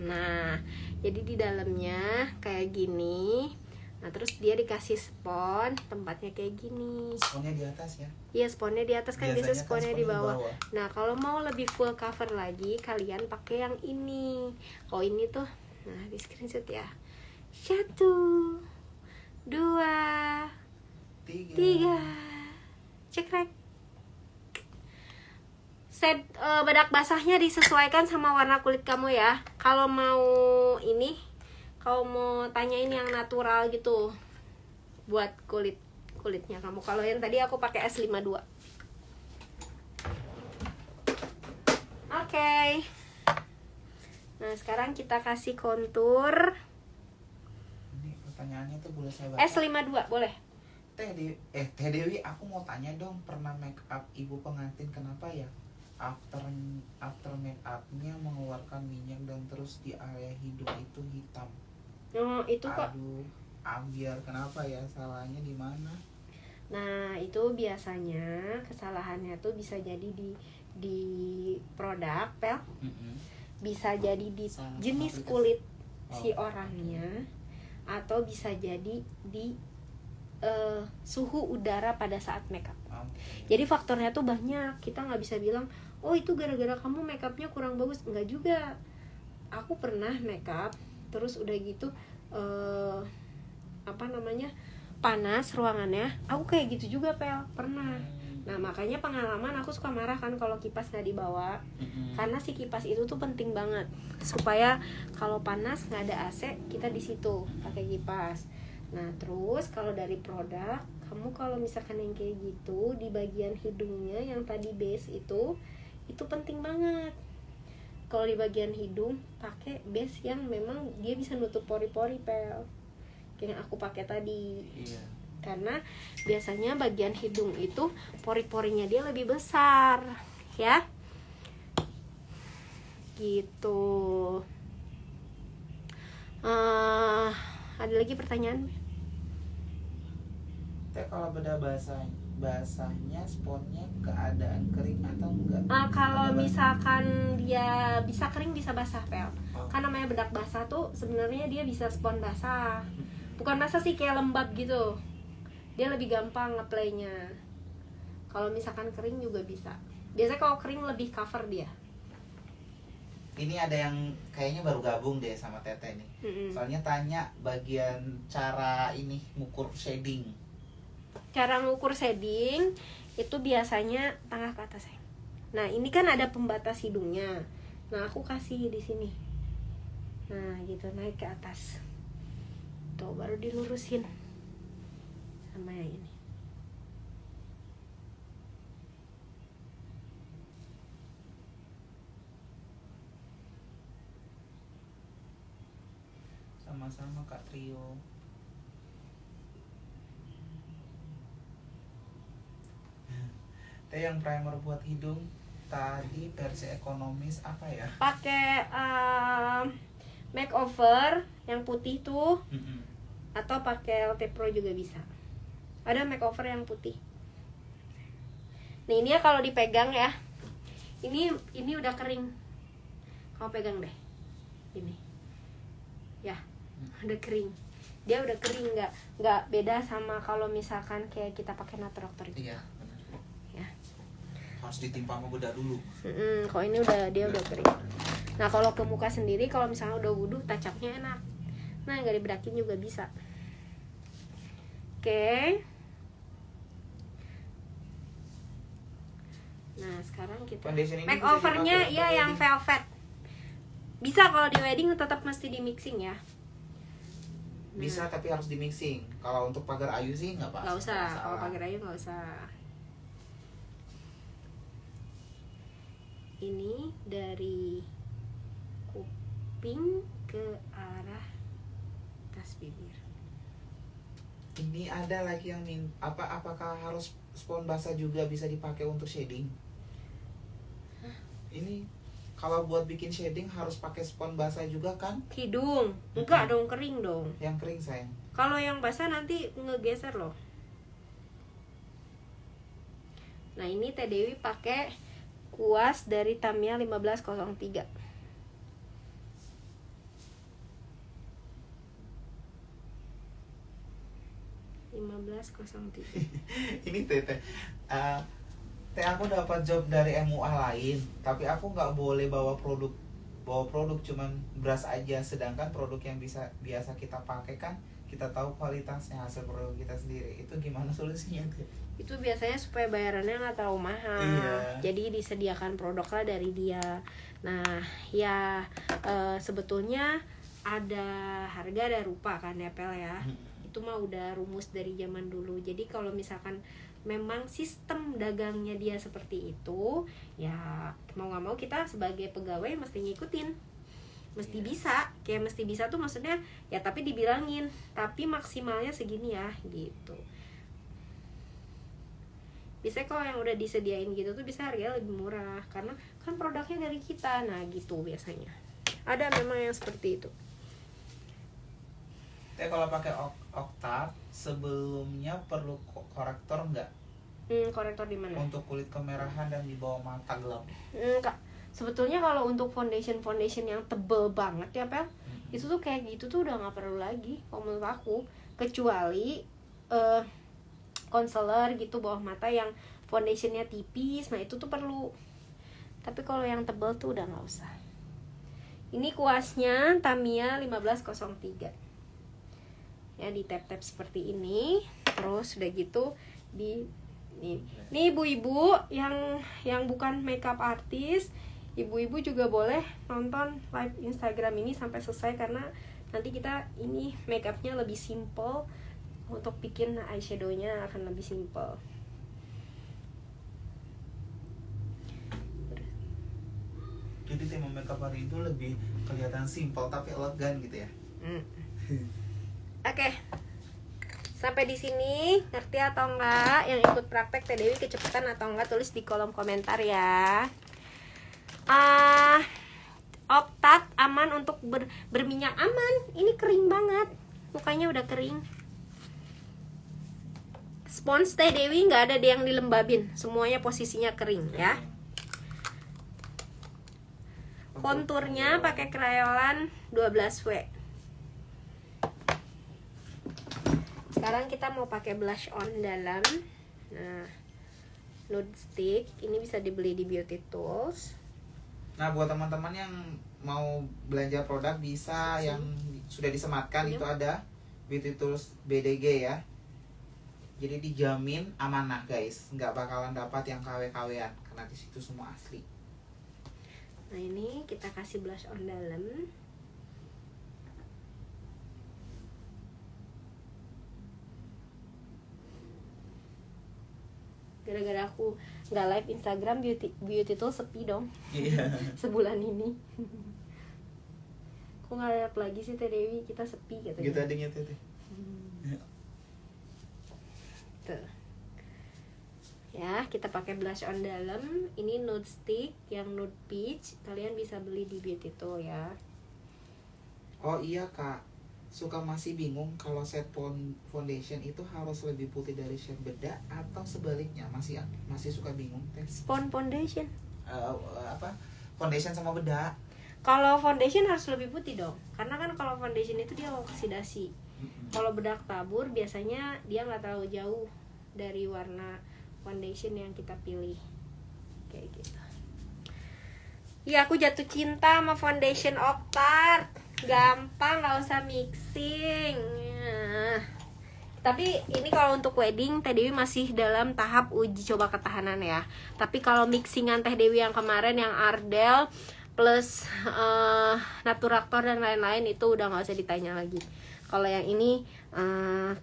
Nah, jadi di dalamnya kayak gini. Nah, terus dia dikasih spons, tempatnya kayak gini. Sponnya di atas ya. Iya, sponnya di atas kan, biasa Biasanya kan sponnya di sponnya di bawah. bawah. Nah, kalau mau lebih full cover lagi, kalian pakai yang ini. Oh, ini tuh, nah di screenshot ya. 1, 2, 3. Cekrek. Set bedak basahnya disesuaikan sama warna kulit kamu ya. Kalau mau ini, kalau mau tanya ini yang natural gitu buat kulitnya kamu. Kalau yang tadi aku pakai S52. Oke. Nah, sekarang kita kasih kontur. Ini pertanyaannya tuh boleh saya baca? S52 boleh. Teh Dewi, aku mau tanya dong, pernah make up ibu pengantin kenapa ya? After make upnya mengeluarkan minyak dan terus di area hidung itu hitam. Oh, itu kok Aduh, ambil, kenapa ya, salahnya di mana? Nah, itu biasanya kesalahannya tuh bisa jadi di produk, Pel. Bisa jadi di Salah jenis aplikasi. kulit si Oh. orangnya, atau bisa jadi di suhu udara pada saat makeup. Jadi faktornya tuh banyak. Kita nggak bisa bilang, oh itu gara-gara kamu makeupnya kurang bagus. Enggak juga. Aku pernah makeup, terus udah gitu panas ruangannya. Aku kayak gitu juga, Pel. Pernah. Nah, makanya pengalaman aku suka marah kan kalau kipas nggak dibawa. Karena si kipas itu tuh penting banget supaya kalau panas nggak ada AC, kita di situ pakai kipas. Nah, terus kalau dari produk, kamu kalau misalkan yang kayak gitu di bagian hidungnya yang tadi base itu penting banget. Kalau di bagian hidung pakai base yang memang dia bisa nutup pori-pori, Pel. Kayak yang aku pakai tadi. Iya. Karena biasanya bagian hidung itu pori-porinya dia lebih besar, ya. Gitu. Ada lagi pertanyaan? Teh kalau beda basahnya sponnya keadaan kering atau enggak? Kalau Ada misalkan dia bisa kering bisa basah, Pel. Oh. Kan namanya bedak basah tuh sebenarnya dia bisa spon basah. Bukan basah sih, kayak lembab gitu. Dia lebih gampang nge-playnya. Kalau misalkan kering juga bisa. Biasanya kalau kering lebih cover dia. Ini ada yang kayaknya baru gabung deh sama Teteh nih. Soalnya tanya bagian cara ini ngukur shading. Cara ngukur shading itu biasanya tengah ke atas, ya. Nah, ini kan ada pembatas hidungnya. Nah, aku kasih di sini. Nah, gitu, naik ke atas. Tuh, baru dilurusin sama yang ini. Sama-sama Kak Trio. Teh yang primer buat hidung tadi versi ekonomis apa ya? Pakai makeover yang putih tuh, atau pakai LT Pro juga bisa. Ada makeover yang putih. Nah, ini ya kalau dipegang ya. Ini udah kering. Kamu pegang deh. Ini. Ya, udah kering. Dia udah kering, nggak beda sama kalau misalkan kayak kita pakai Naturox itu. Iya, benar. Ya. Harus ditimpa sama bedak dulu. Kalau ini dia udah kering. Nah, kalau ke muka sendiri, kalau misalnya udah wudhu, touch up-nya enak. Nah, nggak dibedakin juga bisa. Oke. Nah, sekarang kita Foundation ini makeovernya bisa dipakai ya untuk yang wedding. velvet. Bisa kalau di wedding tetap mesti di mixing ya. Bisa tapi harus di mixing. Kalau untuk pagar ayu sih nggak Nggak usah. masalah. Kalau pakai rayu nggak usah. Ini dari kuping ke arah atas bibir. Ini ada lagi yang apakah harus spon basah juga bisa dipakai untuk shading? Ini kalau buat bikin shading harus pakai spon basah juga kan? Hidung enggak dong, kering dong. Yang kering sayang. Kalau yang basah nanti ngegeser loh. Nah, ini Teh Dewi pakai kuas dari Tamiya 1503. Ini Teh aku dapat job dari MUA lain, tapi aku nggak boleh bawa produk cuman beras aja, sedangkan produk yang biasa kita pakai kan kita tahu kualitasnya hasil produk kita sendiri. Itu gimana solusinya Teh? Itu biasanya supaya bayarannya nggak terlalu mahal. Iya. Jadi disediakan produk lah dari dia. Nah, ya sebetulnya ada harga ada rupa kan ya, Pel ya. Itu mah udah rumus dari zaman dulu. Jadi kalau misalkan memang sistem dagangnya dia seperti itu, ya mau nggak mau kita sebagai pegawai mesti ngikutin, mesti bisa. Kayak mesti bisa tuh maksudnya ya, tapi dibilangin, tapi maksimalnya segini ya gitu. Biasanya kalau yang udah disediain gitu tuh bisa harganya lebih murah, karena kan produknya dari kita. Nah gitu biasanya. Ada memang yang seperti itu. Teh kalau pakai Octart sebelumnya perlu korektor nggak Korektor di mana? untuk kulit kemerahan dan di bawah mata gelap? Enggak. Sebetulnya kalau untuk foundation yang tebel banget ya Pel, itu tuh kayak gitu tuh udah nggak perlu lagi kalau menurut aku, kecuali concealer gitu bawah mata yang foundationnya tipis, nah itu tuh perlu. Tapi kalau yang tebel tuh udah nggak usah. Ini kuasnya Tamiya 1503 ya, di tap-tap seperti ini. Terus udah gitu di nih ibu-ibu yang bukan makeup artist, ibu-ibu juga boleh nonton live Instagram ini sampai selesai, karena nanti kita ini makeupnya lebih simple, untuk bikin eyeshadownya akan lebih simple. Jadi tema makeup hari itu lebih kelihatan simple tapi elegan gitu ya. Oke. Sampai di sini ngerti atau enggak? Yang ikut praktek Teh Dewi kecepatan atau enggak, tulis di kolom komentar ya. Octart aman untuk berminyak, aman. Ini kering banget, mukanya udah kering. Spons Teh Dewi nggak ada yang dilembabin, semuanya posisinya kering ya. Konturnya pakai crayolan 12W. Sekarang kita mau pakai blush on dalam. Nah, nude stick ini bisa dibeli di Beauty Tools. Nah, buat teman-teman yang mau belanja produk bisa yang sudah disematkan itu ada Beauty Tools BDG ya. Jadi dijamin amanah guys, nggak bakalan dapat yang KW-KW-an karena di situ semua asli. Nah, ini kita kasih blush on dalam. Gara-gara aku nggak live Instagram, beauty tuh sepi dong. Iya. Sebulan ini. Kok nggak live lagi sih Teh Dewi, kita sepi katanya. Gitu adanya Teh. Tuh. Ya, kita pakai blush on dalam. Ini nude stick yang nude peach. Kalian bisa beli di Beauty Tool ya. Oh iya Kak, suka masih bingung kalau set foundation itu harus lebih putih dari shade bedak atau sebaliknya, masih suka bingung Teh. Spon foundation. Foundation sama bedak. Kalau foundation harus lebih putih dong, karena kan kalau foundation itu dia oksidasi. Kalau bedak tabur biasanya dia nggak terlalu jauh dari warna foundation yang kita pilih, kayak gitu. Ya, aku jatuh cinta sama foundation Octart. Gampang, nggak usah mixing ya. Tapi ini kalau untuk wedding Teh Dewi masih dalam tahap uji coba ketahanan ya. Tapi kalau mixingan Teh Dewi yang kemarin yang Ardell plus Naturactor dan lain-lain itu udah nggak usah ditanya lagi. Kalau yang ini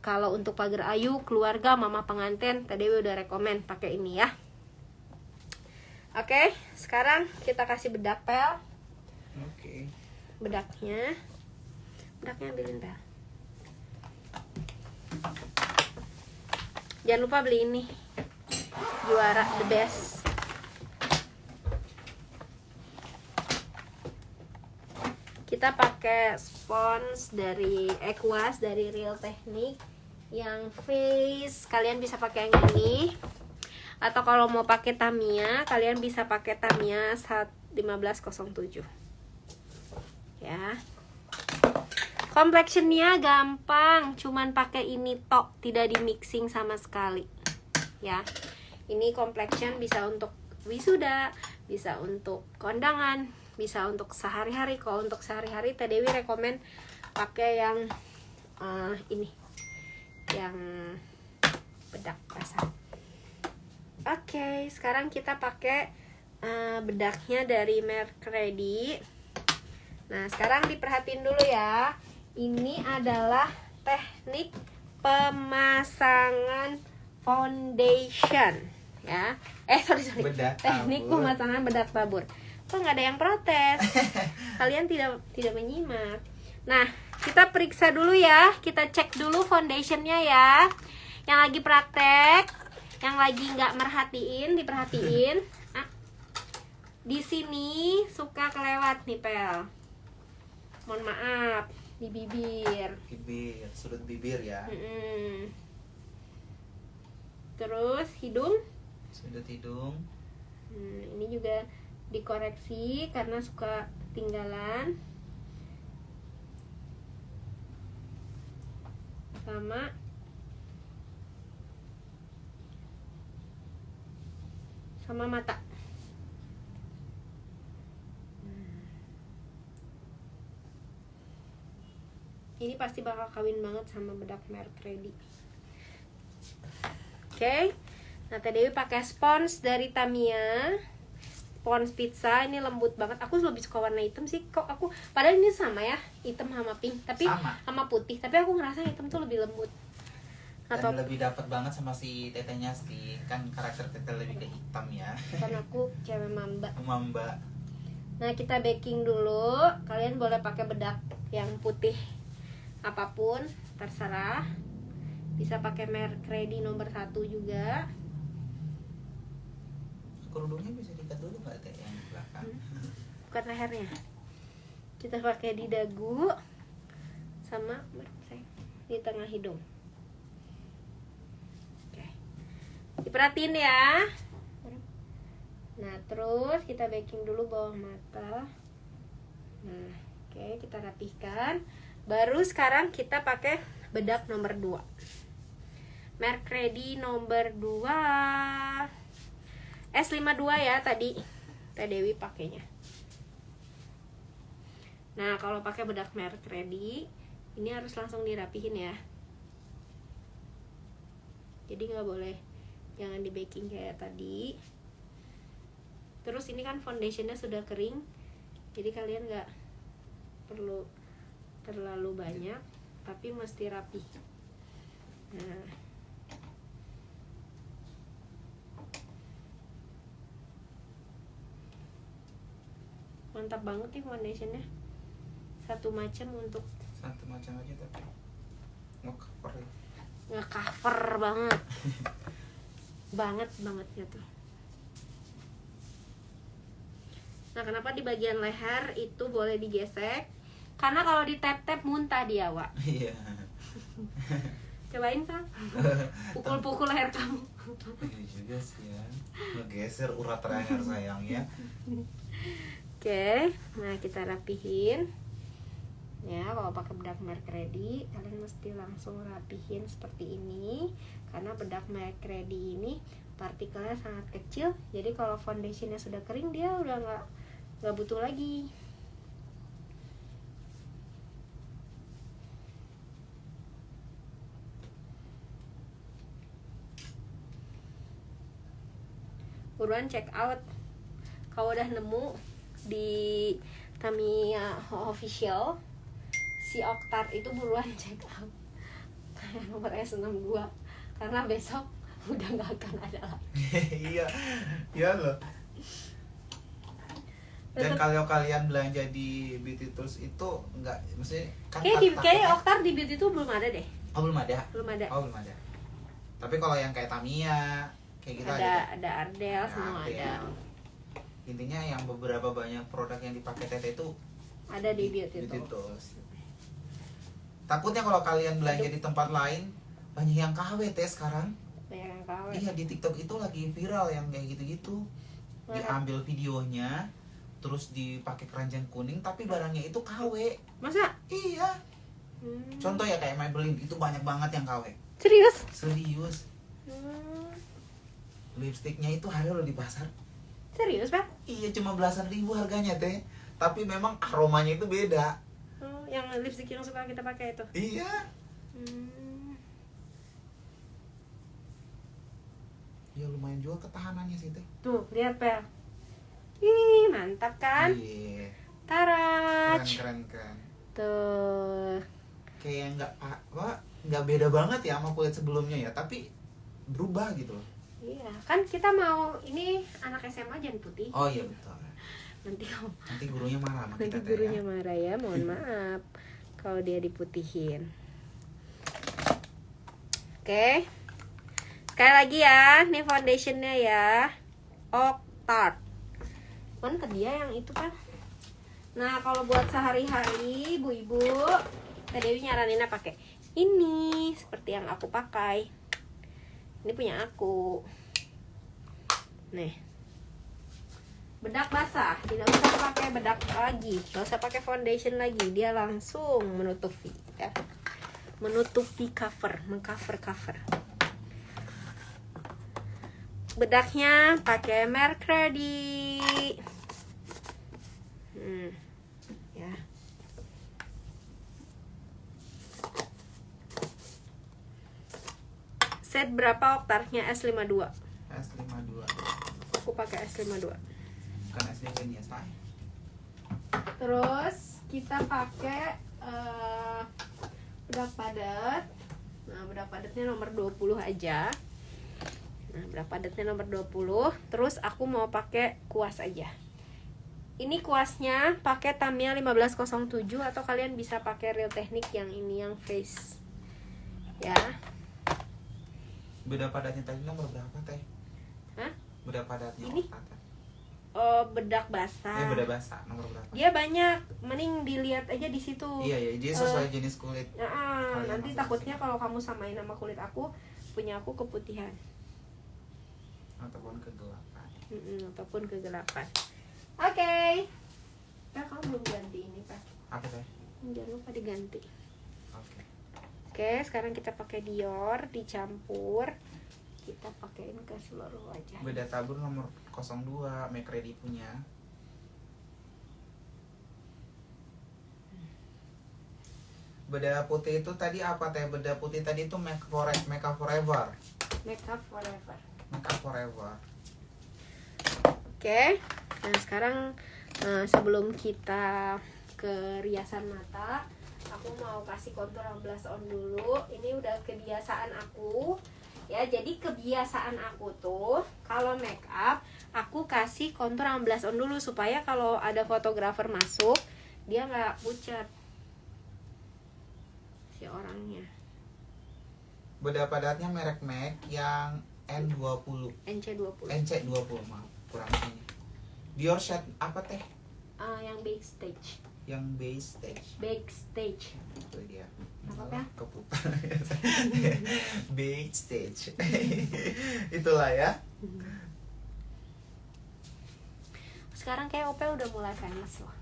kalau untuk pagar ayu, keluarga, mama pengantin, Teh Dewi udah rekomen pakai ini ya. Oke, sekarang kita kasih bedak Pel. Oke. Bedaknya ambilin Pel. Jangan lupa beli ini, Juara the best. Kita pakai spons dari Equas dari Real Technique yang face. Kalian bisa pakai yang ini, atau kalau mau pakai Tamiya kalian bisa pakai Tamiya 1507 ya. Complexionnya gampang, cuman pakai ini tok, tidak di mixing sama sekali ya. Ini complexion bisa untuk wisuda, bisa untuk kondangan, bisa untuk sehari-hari. Kalau untuk sehari-hari Teh Dewi rekomen pakai yang ini, yang bedak basah. Oke, sekarang kita pakai bedaknya dari Mercredi. Nah, sekarang diperhatiin dulu ya. Ini adalah teknik pemasangan foundation ya. Sorry. Bedak teknik tabur. pemasangan bedak tabur. Kok nggak ada yang protes? Kalian tidak menyimak. Nah, kita periksa dulu ya. Kita cek dulu foundationnya ya. Yang lagi praktek, yang lagi nggak merhatiin, diperhatiin. Di sini suka kelewat nih Pel. Mohon maaf. di bibir. Bibir, sudut bibir ya. Terus hidung. Sudut hidung. Ini juga dikoreksi karena suka ketinggalan. Sama mata. Ini pasti bakal kawin banget sama bedak merek Ready. Oke. Nah, Teh Dewi pakai spons dari Tamiya. Spons pizza ini lembut banget. Aku lebih suka warna hitam sih. Kok aku padahal ini sama ya, hitam sama pink, tapi sama putih. Tapi aku ngerasa hitam tuh lebih lembut. Dan lebih dapat banget sama si tetenya sih. Kan karakter teteh lebih ke hitam ya. Karena aku cewek mamba. Mamba. Nah, kita baking dulu. Kalian boleh pakai bedak yang putih apapun, terserah. Bisa pakai merek Ready nomor 1 juga. Kerudungnya bisa diikat dulu nggak Teh yang di belakang? Bukan lehernya. Kita pakai di dagu sama di tengah hidung. Oke. Diperhatiin ya. Nah, terus kita baking dulu bawah mata. Nah, oke, kita rapihkan. Baru sekarang kita pakai bedak nomor 2. Merek Ready nomor 2. S52 ya tadi Teh Dewi pakainya. Nah, kalau pakai bedak merek Ready, ini harus langsung dirapihin ya. Jadi nggak boleh, jangan di baking kayak tadi. Terus ini kan foundationnya sudah kering, jadi kalian nggak perlu terlalu banyak, tapi mesti rapi. Nah, mantap banget nih foundationnya. Satu macam untuk Satu macam aja tapi nge-cover ya. nge-cover banget. banget gitu. Nah, kenapa di bagian leher itu boleh digesek? Karena kalau di tap-tap muntah dia, Wak. Iya. Cobain, Kang. Pukul-pukul leher kamu. Iya juga sih ya. Ngegeser urat leher sayang ya. Oke, nah kita rapihin. Ya, kalau pakai bedak merek Ready, kalian mesti langsung rapihin seperti ini. Karena bedak merek Ready ini partikelnya sangat kecil. Jadi kalau foundationnya sudah kering, dia udah nggak butuh lagi. Buruan check out. Kalau udah nemu di Tamiya official si Octart itu, buruan check out nomor S62 karena besok udah nggak akan ada lagi. Iya loh. Dan kalau kalian belanja di Beauty Tools itu enggak, maksudnya kan kayak Octart di Beauty itu belum ada deh. Oh, belum ada. Belum ada. Tapi kalau yang kayak Tamiya kayak gitu ada Ardell, semua ada. Intinya yang beberapa banyak produk yang dipakai Teteh itu ada di Beauty Tools. Tools. Takutnya kalau kalian belanja di tempat lain banyak yang KW Teh sekarang. Banyak yang KW. Iya, di TikTok itu lagi viral yang kayak gitu-gitu. Diambil videonya terus dipakai keranjang kuning tapi barangnya itu KW. Masa? Iya. Contoh ya kayak Maybelline itu banyak banget yang KW. Serius. Lipstiknya itu ada loh di pasar. Serius, Pak? Iya, cuma belasan ribu harganya Teh. Tapi memang aromanya itu beda. Yang lipstik yang suka kita pakai itu. Iya. Ya lumayan juga ketahanannya sih Teh. Tuh, lihat Pel. Ih, mantap kan? Iya. Taraj. Keren. Tuh. Kayak nggak beda banget ya sama kulit sebelumnya ya, tapi berubah gitu loh. Iya, kan kita mau ini anak SMA jangan putih. Oh iya betul. Nanti gurunya marah sama kita. Nanti gurunya marah ya, mohon maaf kalau dia diputihin. Oke. Sekali lagi ya, nih foundationnya ya, Octart. Mana tadi ya yang itu kan? Nah, kalau buat sehari-hari, ibu-ibu, Teh Dewi nyaraninnya pakai ini seperti yang aku pakai. Ini punya aku. Nih. Bedak basah, tidak usah pakai bedak lagi, nggak usah pakai foundation lagi, dia langsung menutupi ya. Menutupi cover, mengcover. Bedaknya pakai merek Ready. Ya. Set berapa oktarnya S52? S52. Aku pakai S52. Bukan S52 ya, say. Terus kita pakai bedak padat. Nah, bedak padatnya nomor 20 aja. Nah, bedak padatnya nomor 20. Terus aku mau pakai kuas aja. Ini kuasnya pakai Tamiya 1507 atau kalian bisa pakai Real Technique yang ini yang face. Ya. Beda padatnya tadi nomor berapa, Teh? Hah? Beda padatnya Ini? oktat. Oh, bedak basah. Beda basah nomor berapa? Dia banyak, mending dilihat aja di situ. Iya, dia sesuai jenis kulit. Kalian Nanti masing-masing. takutnya kalau kamu samain sama kulit aku, punya aku keputihan. Ataupun kegelapan. Ataupun kegelapan. Oke. Nah, kamu belum ganti ini, Pak. Apa, Teh? Jangan lupa diganti. Oke. Oke, sekarang kita pakai Dior, dicampur. Kita pakein ke seluruh wajah. Beda tabur nomor 02, Make Ready punya. Beda putih itu tadi apa, Teh? Beda putih tadi itu Make Up Forever. Makeup Forever. Make Up Forever. Oke. Nah, sekarang sebelum kita ke riasan mata, aku mau kasih kontur yang blush on dulu. Ini udah kebiasaan aku. Ya, jadi kebiasaan aku tuh kalau make up aku kasih kontur yang blush on dulu supaya kalau ada fotografer masuk dia nggak pucat si orangnya. Beda padatnya merek MAC yang N20. NC20. NC20, maaf, kurang ini. Dior shade apa, Teh? Yang backstage. Yang base stage. Backstage. Itu dia. Apa ya? Keputar. Base stage. Itulah ya. Sekarang kayak Opel udah mulai famous loh.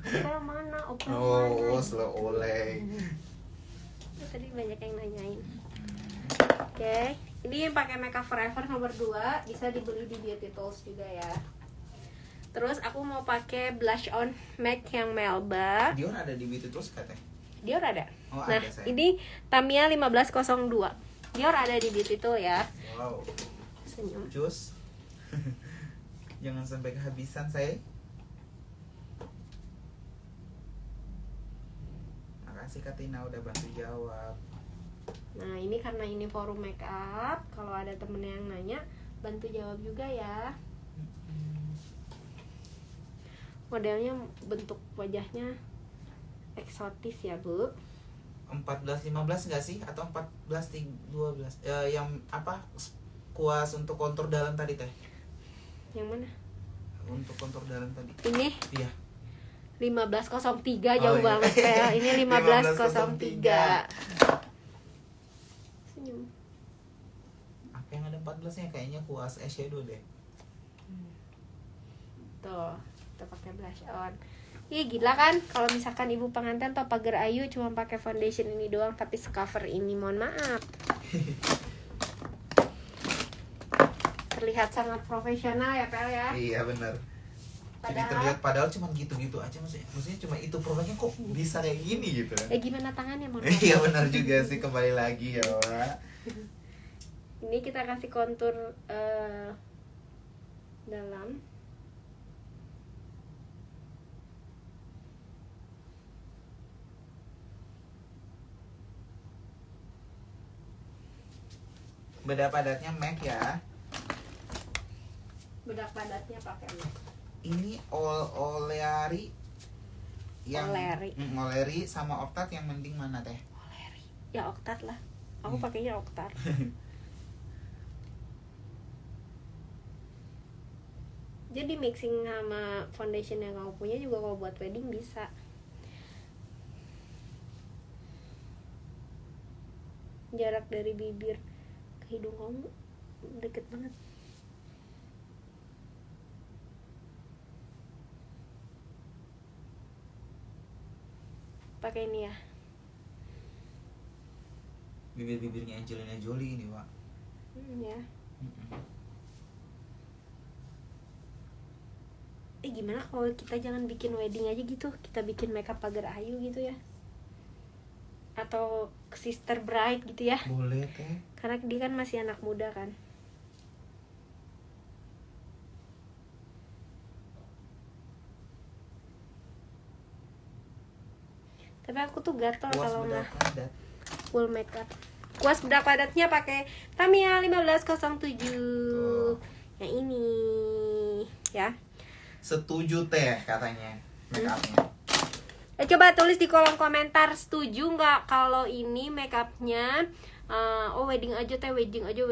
Opel mana? Opel Oh, mana? slow oleng. Tadi banyak yang nanyain. Oke, ini yang pakai Makeup Forever nomor 2 bisa dibeli di Beauty Tools juga ya. Terus aku mau pakai blush on MAC yang Melba. Dior ada di Beauty Tools katanya. Dior ada. Oh, Nah, ada, sayang. ini Tamiya 1502. Dior ada di Beauty Tool ya. Wow. Senyum. Jus. Jangan sampai kehabisan, saya. Makasih Katina udah bantu jawab. Nah, ini karena ini forum makeup, kalau ada temen yang nanya, bantu jawab juga ya. Modelnya bentuk wajahnya eksotis ya, Bu. 14-15 nggak sih? Atau 14-12? Yang apa? Kuas untuk kontur dalam tadi, Teh? Yang mana? Untuk kontur dalam tadi. Ini Iya. 1503 jauh Oh, iya. banget ya. Ini 1503. Senyum. Apa yang ada 14-nya? Kayaknya kuas eyeshadow deh. Tuh, kita pakai blush on. Ih, gila kan kalau misalkan ibu pengantin atau pagar ayu cuma pakai foundation ini doang tapi secover ini, mohon maaf. Terlihat sangat profesional ya, Pel ya. Iya, benar. Jadi terlihat padahal cuma gitu-gitu aja, maksudnya cuma itu produknya kok bisa kayak gini gitu. Gimana tangannya, mohon maaf. Iya, benar juga sih, kembali lagi ya, Pak. Ini kita kasih kontur dalam. Beda padatnya MAC ya. Bedak padatnya pakai MAC. Ini Oleari yang Oleri. Oleri sama Octat yang mending mana, Teh? Oleri. Ya Octat lah. Aku pakainya Octat. Jadi mixing sama foundation yang kamu punya juga kalau buat wedding bisa. jarak dari bibir ke hidung kamu deket banget. Pakai ini ya. Bibir-bibirnya Angelina Jolie ini, Pak. Ya. Gimana kalau kita jangan bikin wedding aja gitu, kita bikin makeup pagar ayu gitu ya, atau sister bride gitu ya. Boleh teh. Karena dia kan masih anak muda kan. Tapi aku tuh gatel Puas kalau nggak bedak adat. full makeup. Kuas bedak padatnya pakai Tamiya 1507. Yang ini ya. Setuju teh katanya make upnya. Coba tulis di kolom komentar setuju nggak kalau ini make upnya wedding aja teh, wedding aja.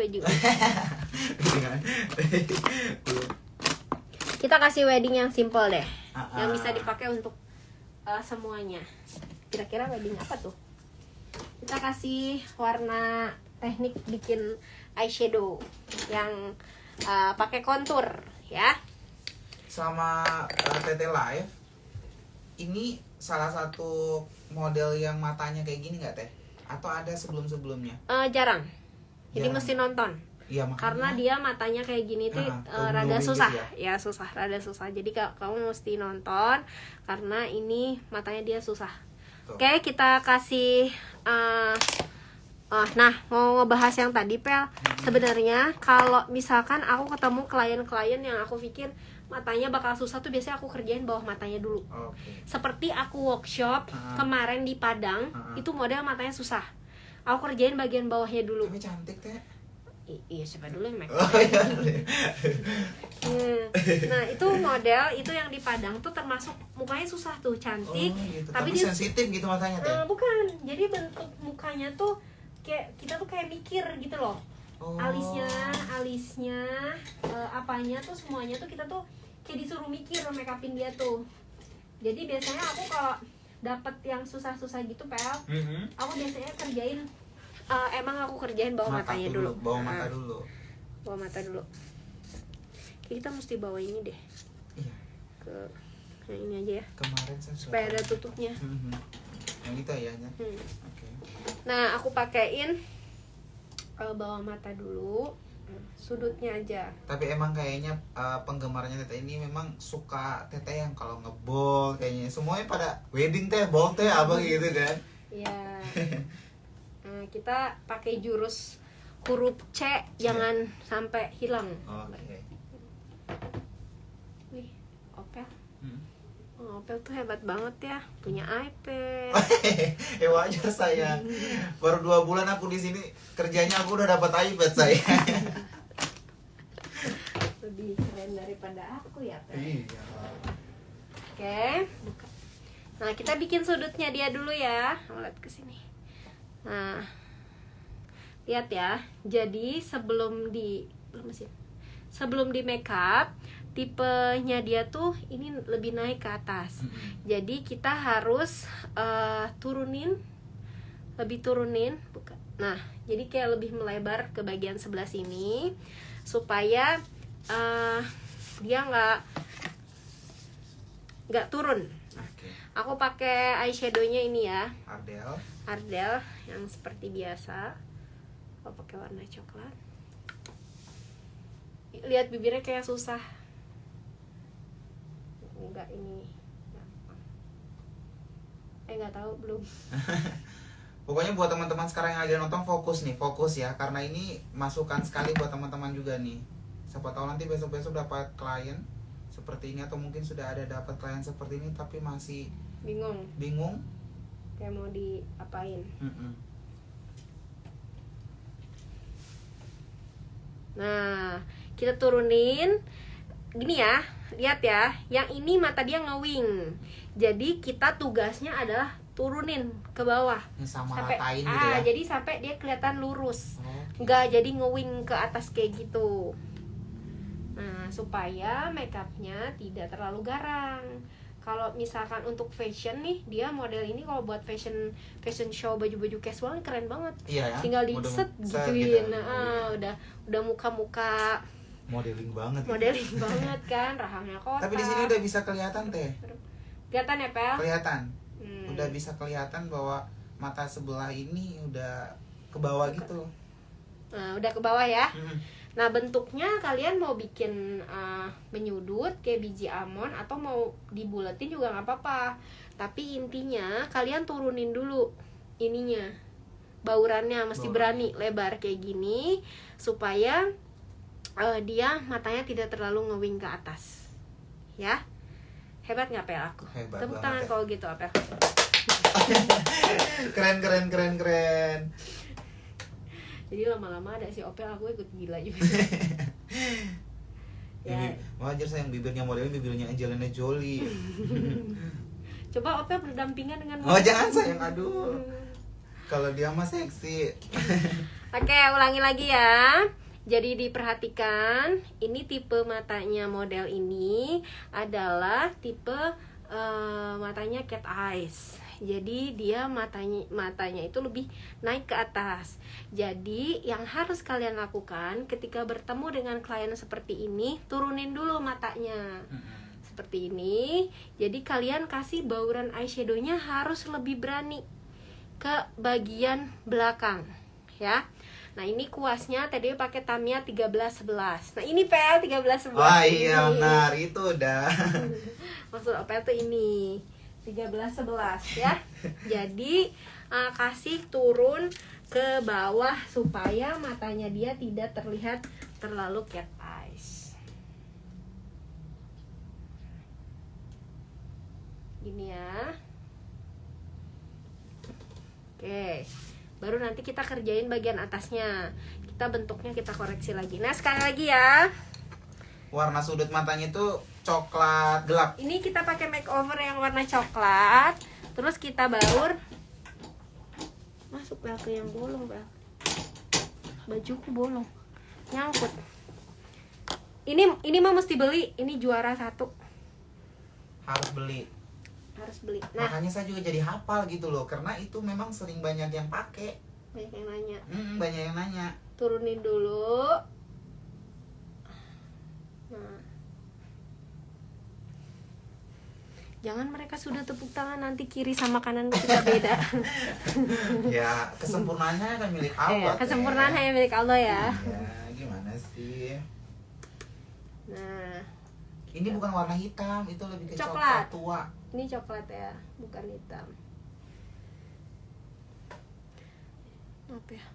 Kita kasih wedding yang simple deh, yang bisa dipakai untuk semuanya. Kira-kira wedding apa tuh? Kita kasih warna teknik bikin eyeshadow yang pakai kontur ya. Sama TT Live ini salah satu model yang matanya kayak gini nggak teh? Atau ada sebelum-sebelumnya? Jarang. Jadi Jarang. mesti nonton. Iya, makanya. Karena dia matanya kayak gini tuh rada glowing susah gitu ya, rada susah. Jadi kamu mesti nonton karena ini matanya dia susah. Tuh. Oke, kita kasih nah, mau ngebahas yang tadi Pel. Sebenarnya kalau misalkan aku ketemu klien-klien yang aku pikir matanya bakal susah tuh, biasanya aku kerjain bawah matanya dulu. Oke. Seperti aku workshop kemarin di Padang, itu model matanya susah. Aku kerjain bagian bawahnya dulu. Tapi cantik teh. Iya, siapa dulu yang make Oh iya. Nah, itu model itu yang di Padang tuh termasuk mukanya susah tuh, cantik. Oh, gitu. Tapi Tapi dia sensitif gitu matanya teh. bukan. Jadi bentuk mukanya tuh kayak kita tuh kayak mikir gitu loh. Oh. Alisnya, apanya tuh semuanya tuh kita tuh kayak disuruh mikir make upin dia tuh. Jadi biasanya aku kalau dapet yang susah-susah gitu Pel, aku biasanya kerjain emang aku kerjain bawah matanya dulu. Bawah mata dulu. Bawah mata dulu. Kita mesti bawa ini deh Iya. ke yang ini aja ya, Kemarin saya supaya ada tutupnya. Yang itu ya. Oke. Nah, aku pakein bawah mata dulu, sudutnya aja. Tapi emang kayaknya penggemarnya Teteh ini memang suka Teteh yang kalau ngebol kayaknya. Semuanya pada wedding teh, bol teh, apa gitu kan. Iya. Nah, kita pakai jurus huruf C, jangan sampai hilang. Oke. Wih, Opel. Opel tuh hebat banget ya, punya iPad. Wajar saya. Baru 2 bulan aku di sini kerjanya aku udah dapat iPad saya. Lebih keren daripada aku ya, Pel. Iya. Oke, buka. Nah, kita bikin sudutnya dia dulu ya. Lihat ke sini. Nah, lihat ya. Jadi sebelum di make up, tipenya dia tuh ini lebih naik ke atas. Jadi kita harus turunin, buka. Nah, jadi kayak lebih melebar ke bagian sebelah sini supaya dia nggak turun. Oke. Aku pakai eyeshadownya ini ya, Ardell. yang seperti biasa. Aku pakai warna coklat. Lihat bibirnya kayak susah. Enggak, ini nggak tahu belum. Pokoknya buat teman-teman sekarang yang ada nonton fokus ya, karena ini masukan sekali buat teman-teman juga nih. Siapa tahu nanti besok-besok dapat klien seperti ini, atau mungkin sudah ada dapat klien seperti ini tapi masih bingung kayak mau diapain. Nah, kita turunin gini ya, lihat ya, yang ini mata dia ngewing. Jadi kita tugasnya adalah turunin ke bawah sama sampai ratain gitu ya. jadi sampai dia kelihatan lurus. Oke. Nggak jadi ngewing ke atas kayak gitu. Nah, supaya makeupnya tidak terlalu garang. Kalau misalkan untuk fashion nih, dia model ini kalau buat fashion show baju-baju casual keren banget. Iya ya. Tinggal di Udah set set gituin. gitu. Nah, udah muka-muka Modeling banget. modeling banget kan, rahangnya kotak. Tapi di sini udah bisa kelihatan teh. kelihatan ya, Pel? Kelihatan. Hmm. Udah bisa kelihatan bahwa mata sebelah ini udah ke bawah gitu. Nah, udah ke bawah ya. Hmm. Nah, bentuknya kalian mau bikin menyudut kayak biji almond atau mau dibuletin juga nggak apa-apa. Tapi intinya kalian turunin dulu ininya, baurannya mesti berani lebar kayak gini supaya dia matanya tidak terlalu ngewing ke atas. Ya, hebat nggak Pel aku? Hebat Tepuk banget tangan ya. kalau gitu Pel. Keren. Jadi lama-lama ada si Opel, aku ikut gila juga. Ya. Ini wajar sayang bibirnya modelnya bibirnya Angelina Jolie. Coba Opel berdampingan dengan Oh jangan sayang, aduh. Kalau dia mah seksi. Oke, ulangi lagi ya. Jadi diperhatikan, ini tipe matanya model ini adalah tipe matanya cat eyes. Jadi dia matanya itu lebih naik ke atas. Jadi yang harus kalian lakukan ketika bertemu dengan klien seperti ini, turunin dulu matanya. Seperti ini. Jadi kalian kasih bauran eyeshadownya harus lebih berani ke bagian belakang, ya. Nah, ini kuasnya tadi pakai Tamiya 1311. Nah, ini Pel 1311. Wah iya ini. benar, itu udah. Maksud Opel tuh ini 1311 ya. Jadi kasih turun ke bawah supaya matanya dia tidak terlihat terlalu cat eyes. Gini ya. Oke. Baru nanti kita kerjain bagian atasnya. Kita bentuknya kita koreksi lagi. Nah, sekali lagi ya. Warna sudut matanya itu coklat gelap. Ini kita pakai makeover yang warna coklat. Terus kita baur. Masuk Bel ke yang bolong, Bel. Bajuku bolong. Nyangkut. Ini mah mesti beli. Ini juara 1. Harus beli. Harus beli. Nah, Makanya saya juga jadi hafal gitu loh, karena itu memang sering banyak yang pakai. banyak yang nanya. Banyak yang nanya. Turunin dulu. Nah. Jangan mereka sudah tepuk tangan nanti kiri sama kanan kita beda. Ya kesempurnaannya kan milik Allah. Kesempurnaan hanya milik Allah ya. Ya gimana sih? Nah, Ini bukan warna hitam, itu lebih ke Coklat. coklat tua. ini coklat ya, bukan hitam. Apa ya?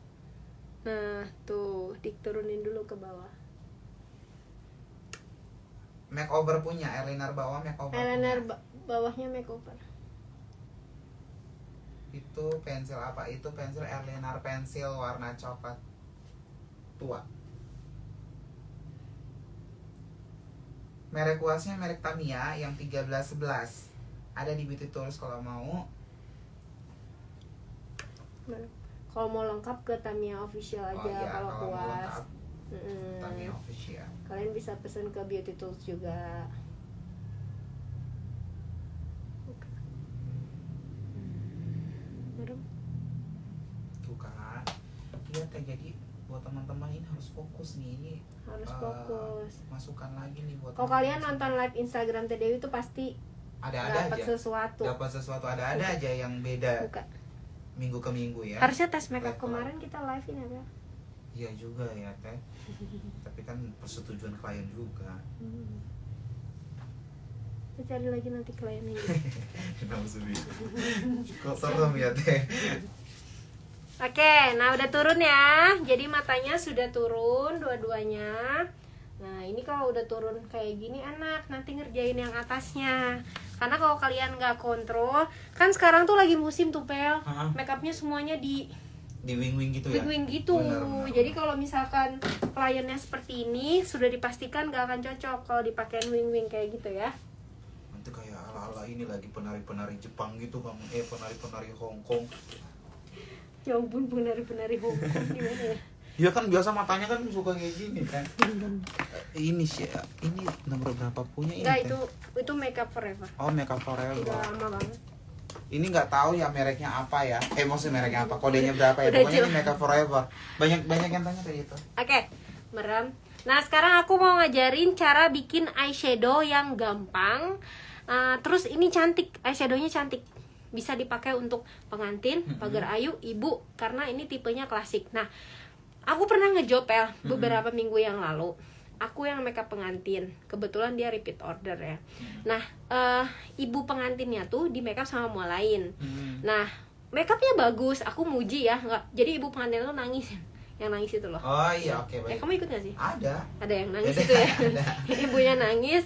Nah, tuh diturunin dulu ke bawah. Makeover punya, eyeliner bawah makeover. Eyeliner punya. bawahnya makeover. Itu pensil apa? Itu pensil eyeliner pensil warna coklat tua. Merek kuasnya merek Tamiya yang 1311. Ada di Beauty Tools kalau mau. Kalau mau lengkap ke Tamiya official aja. Oh iya, kalau kalau mau kuas. lengkap Tamiya official. Kalian bisa pesen ke Beauty Tools juga. Tuh kan. Iya teh, jadi buat teman-teman ini harus fokus nih, ini Harus fokus. masukan lagi nih buat Kalau kalian nonton live Instagram Teh Dewi itu pasti ada dapat aja sesuatu. dapat sesuatu, ada aja yang beda Bukan. minggu ke minggu ya. Harusnya tes makeup Level. kemarin kita live ini ya. Iya juga ya teh. Tapi kan persetujuan klien juga. Kita cari lagi nanti kliennya. Kok serem ya teh. Oke, nah udah turun ya. Jadi matanya sudah turun dua-duanya. Nah ini kalau udah turun kayak gini enak nanti ngerjain yang atasnya. Karena kalau kalian nggak kontrol, kan sekarang tuh lagi musim tuh Pel, makeupnya semuanya di wing-wing gitu ya. wing gitu. Benar. Jadi kalau misalkan kliennya seperti ini sudah dipastikan nggak akan cocok kalau dipakein wing kayak gitu ya. Nanti kayak ala-ala ini lagi penari-penari Jepang gitu kamu, penari-penari Hong Kong. Ya ampun, penari-penari Hongkong gimana ya? Ya kan biasa matanya kan suka kayak gini kan. Ini sih, ini nomor berapa punya ini? Enggak, Teh? itu Makeup Forever. Oh, Makeup Forever. Udah lama banget. Ini nggak tahu ya mereknya apa ya. Maksudnya mereknya apa? Kodenya berapa ya? Udah Pokoknya ini jelas. Makeup Forever. Banyak yang tanya kayak gitu. Oke, merem. Nah, sekarang aku mau ngajarin cara bikin eyeshadow yang gampang. Terus ini cantik, eyeshadownya cantik. Bisa dipakai untuk pengantin, pagar ayu, ibu, karena ini tipenya klasik. Nah, aku pernah ngejopel beberapa minggu yang lalu. Aku yang makeup pengantin, kebetulan dia repeat order ya. Nah, ibu pengantinnya tuh di makeup sama mua lain. Nah, makeupnya bagus, aku muji ya. Nggak, jadi ibu pengantin tuh nangis, yang nangis itu loh. Oh iya, oke baik. Kamu ikut gak sih? Ada Yang nangis Ada, itu ya. ada. Ibunya nangis,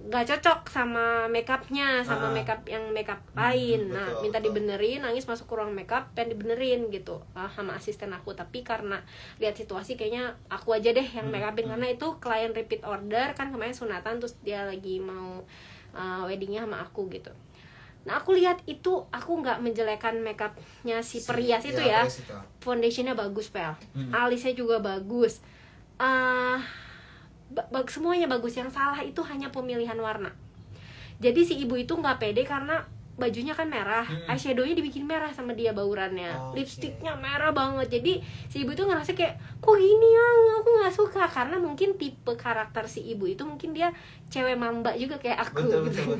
nggak cocok sama makeupnya, sama makeup yang makeup lain. Nah, betul, minta betul. dibenerin, nangis masuk ke ruang makeup, pengen dibenerin gitu sama asisten aku. Tapi karena lihat situasi, kayaknya aku aja deh yang makeupin, karena itu klien repeat order kan, kemarin sunatan terus dia lagi mau weddingnya sama aku gitu. Nah, aku lihat itu, aku nggak menjelekan makeupnya si perias itu ya. perias itu. Foundationnya bagus, Pel. Alisnya juga bagus. Semuanya bagus. Yang salah itu hanya pemilihan warna. Jadi si ibu itu nggak pede karena bajunya kan merah, eyeshadownya dibikin merah sama dia baurannya, lipstiknya merah banget. Jadi si ibu itu ngerasa kayak, kok gini ya, aku nggak suka. Karena mungkin tipe karakter si ibu itu mungkin dia cewek mamba juga kayak aku. Betul.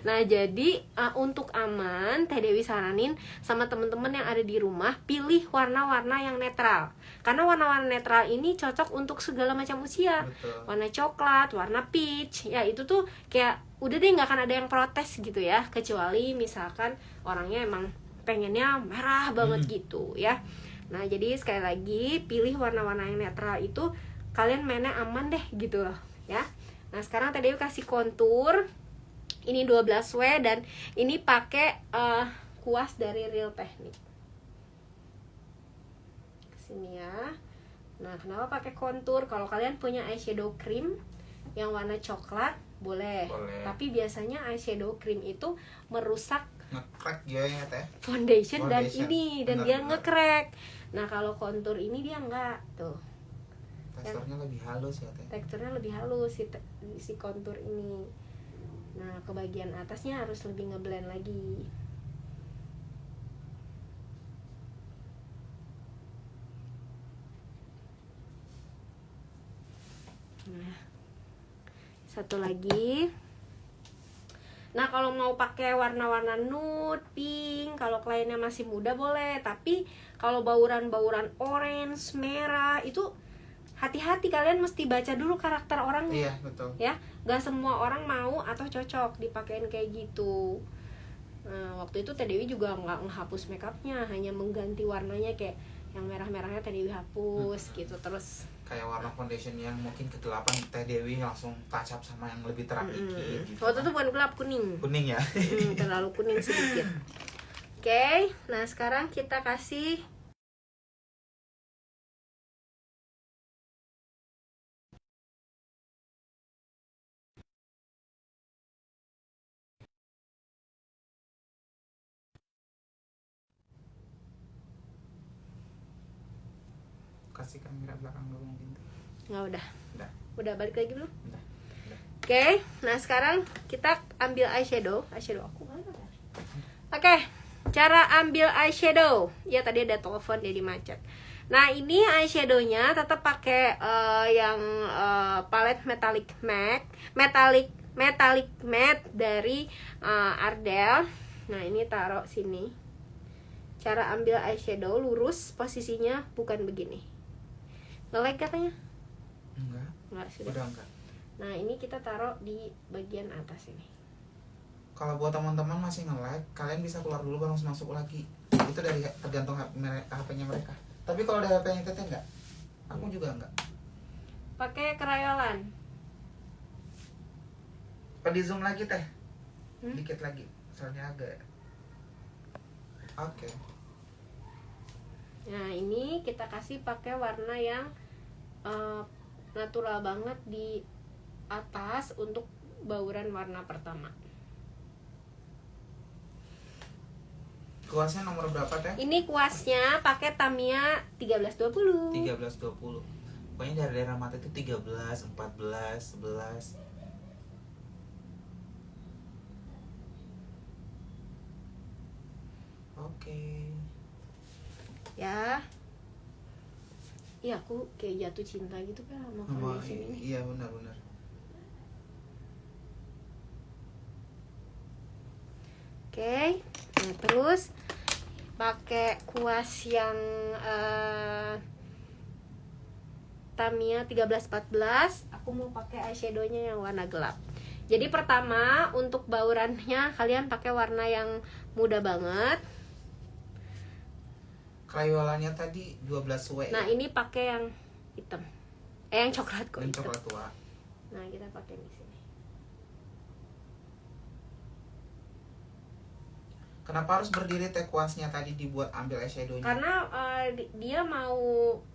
Nah, jadi untuk aman, Teh Dewi saranin sama temen-temen yang ada di rumah, pilih warna-warna yang netral. Karena warna-warna netral ini cocok untuk segala macam usia. Betul. Warna coklat, warna peach, ya itu tuh kayak udah deh, nggak akan ada yang protes gitu ya, kecuali misalkan orangnya emang pengennya merah banget gitu ya. Nah, jadi sekali lagi pilih warna-warna yang netral itu, kalian mainnya aman deh gitu loh ya. Nah, sekarang tadi kasih kontur. Ini 12W dan ini pakai kuas dari Real Technique. Kesini ya. Nah, kenapa pakai kontur? Kalau kalian punya eyeshadow cream yang warna coklat, boleh. Tapi biasanya eyeshadow cream itu merusak Nge-crack ya Teh. foundation dan Foundation. ini, dan Benar, dia benar. nge-crack. Nah, kalau kontur ini dia enggak tuh. Teksturnya lebih halus ya Teh. Teksturnya lebih halus si kontur ini. Nah, ke bagian atasnya harus lebih ngeblend lagi. Nah, satu lagi. Nah, kalau mau pakai warna-warna nude, pink, kalau kliennya masih muda boleh. Tapi kalau bauran-bauran orange, merah, itu hati-hati, kalian mesti baca dulu karakter orangnya. Iya, betul. Ya, gak semua orang mau atau cocok dipakein kayak gitu. Nah, waktu itu Teh Dewi juga nggak menghapus makeupnya, hanya mengganti warnanya, kayak yang merah-merahnya Teh Dewi hapus gitu. Terus Kayak warna foundation yang mungkin ke-8 Teh Dewi langsung touch up sama yang lebih terang dikit gitu. waktu itu bukan gelap, kuning. Kuning ya. Terlalu kuning sedikit. Oke, nah sekarang kita kasih Kasih kamera belakang dulu mungkin. nggak, Udah. udah balik lagi belum? Udah. Oke, nah sekarang kita ambil eyeshadow aku mana ya? Oke, cara ambil eyeshadow. Ya, tadi ada telepon jadi macet. Nah, ini eyeshadownya tetap pakai yang palette metallic matte dari Ardell. Nah, ini taruh sini. Cara ambil eyeshadow lurus, posisinya bukan begini. Nge-lag katanya? Enggak, sudah. Udah enggak. Nah, ini kita taruh di bagian atas ini. Kalau buat teman-teman masih nge-lag, kalian bisa keluar dulu baru langsung masuk lagi. Itu dari tergantung HP-nya mereka. Tapi kalau dari HP-nya Teteh enggak. Aku juga enggak. Pakai krayolan. Apa di zoom lagi Teh? Dikit lagi. Soalnya agak. Oke. Nah, ini kita kasih pakai warna yang natural banget di atas untuk bauran warna pertama. Kuasnya nomor berapa teh? Ini kuasnya pakai Tamiya 1320. 1320. Pokoknya dari daerah mata itu 13, 14, 11. Oke. Ya. Iya, aku kayak jatuh cinta gitu kan sama foundation ini. Iya benar-benar. Oke. Nah, terus pakai kuas yang Tamiya 1314. Aku mau pakai eyeshadownya yang warna gelap. Jadi pertama untuk baurannya kalian pakai warna yang muda banget. Krayolannya tadi 12 W. Nah, ini pakai yang hitam. Yang coklat kok. yang hitam. coklat tua. Nah, kita pakai di sini. Kenapa harus berdiri teh kuasnya tadi dibuat ambil eyeshadownya? Karena dia mau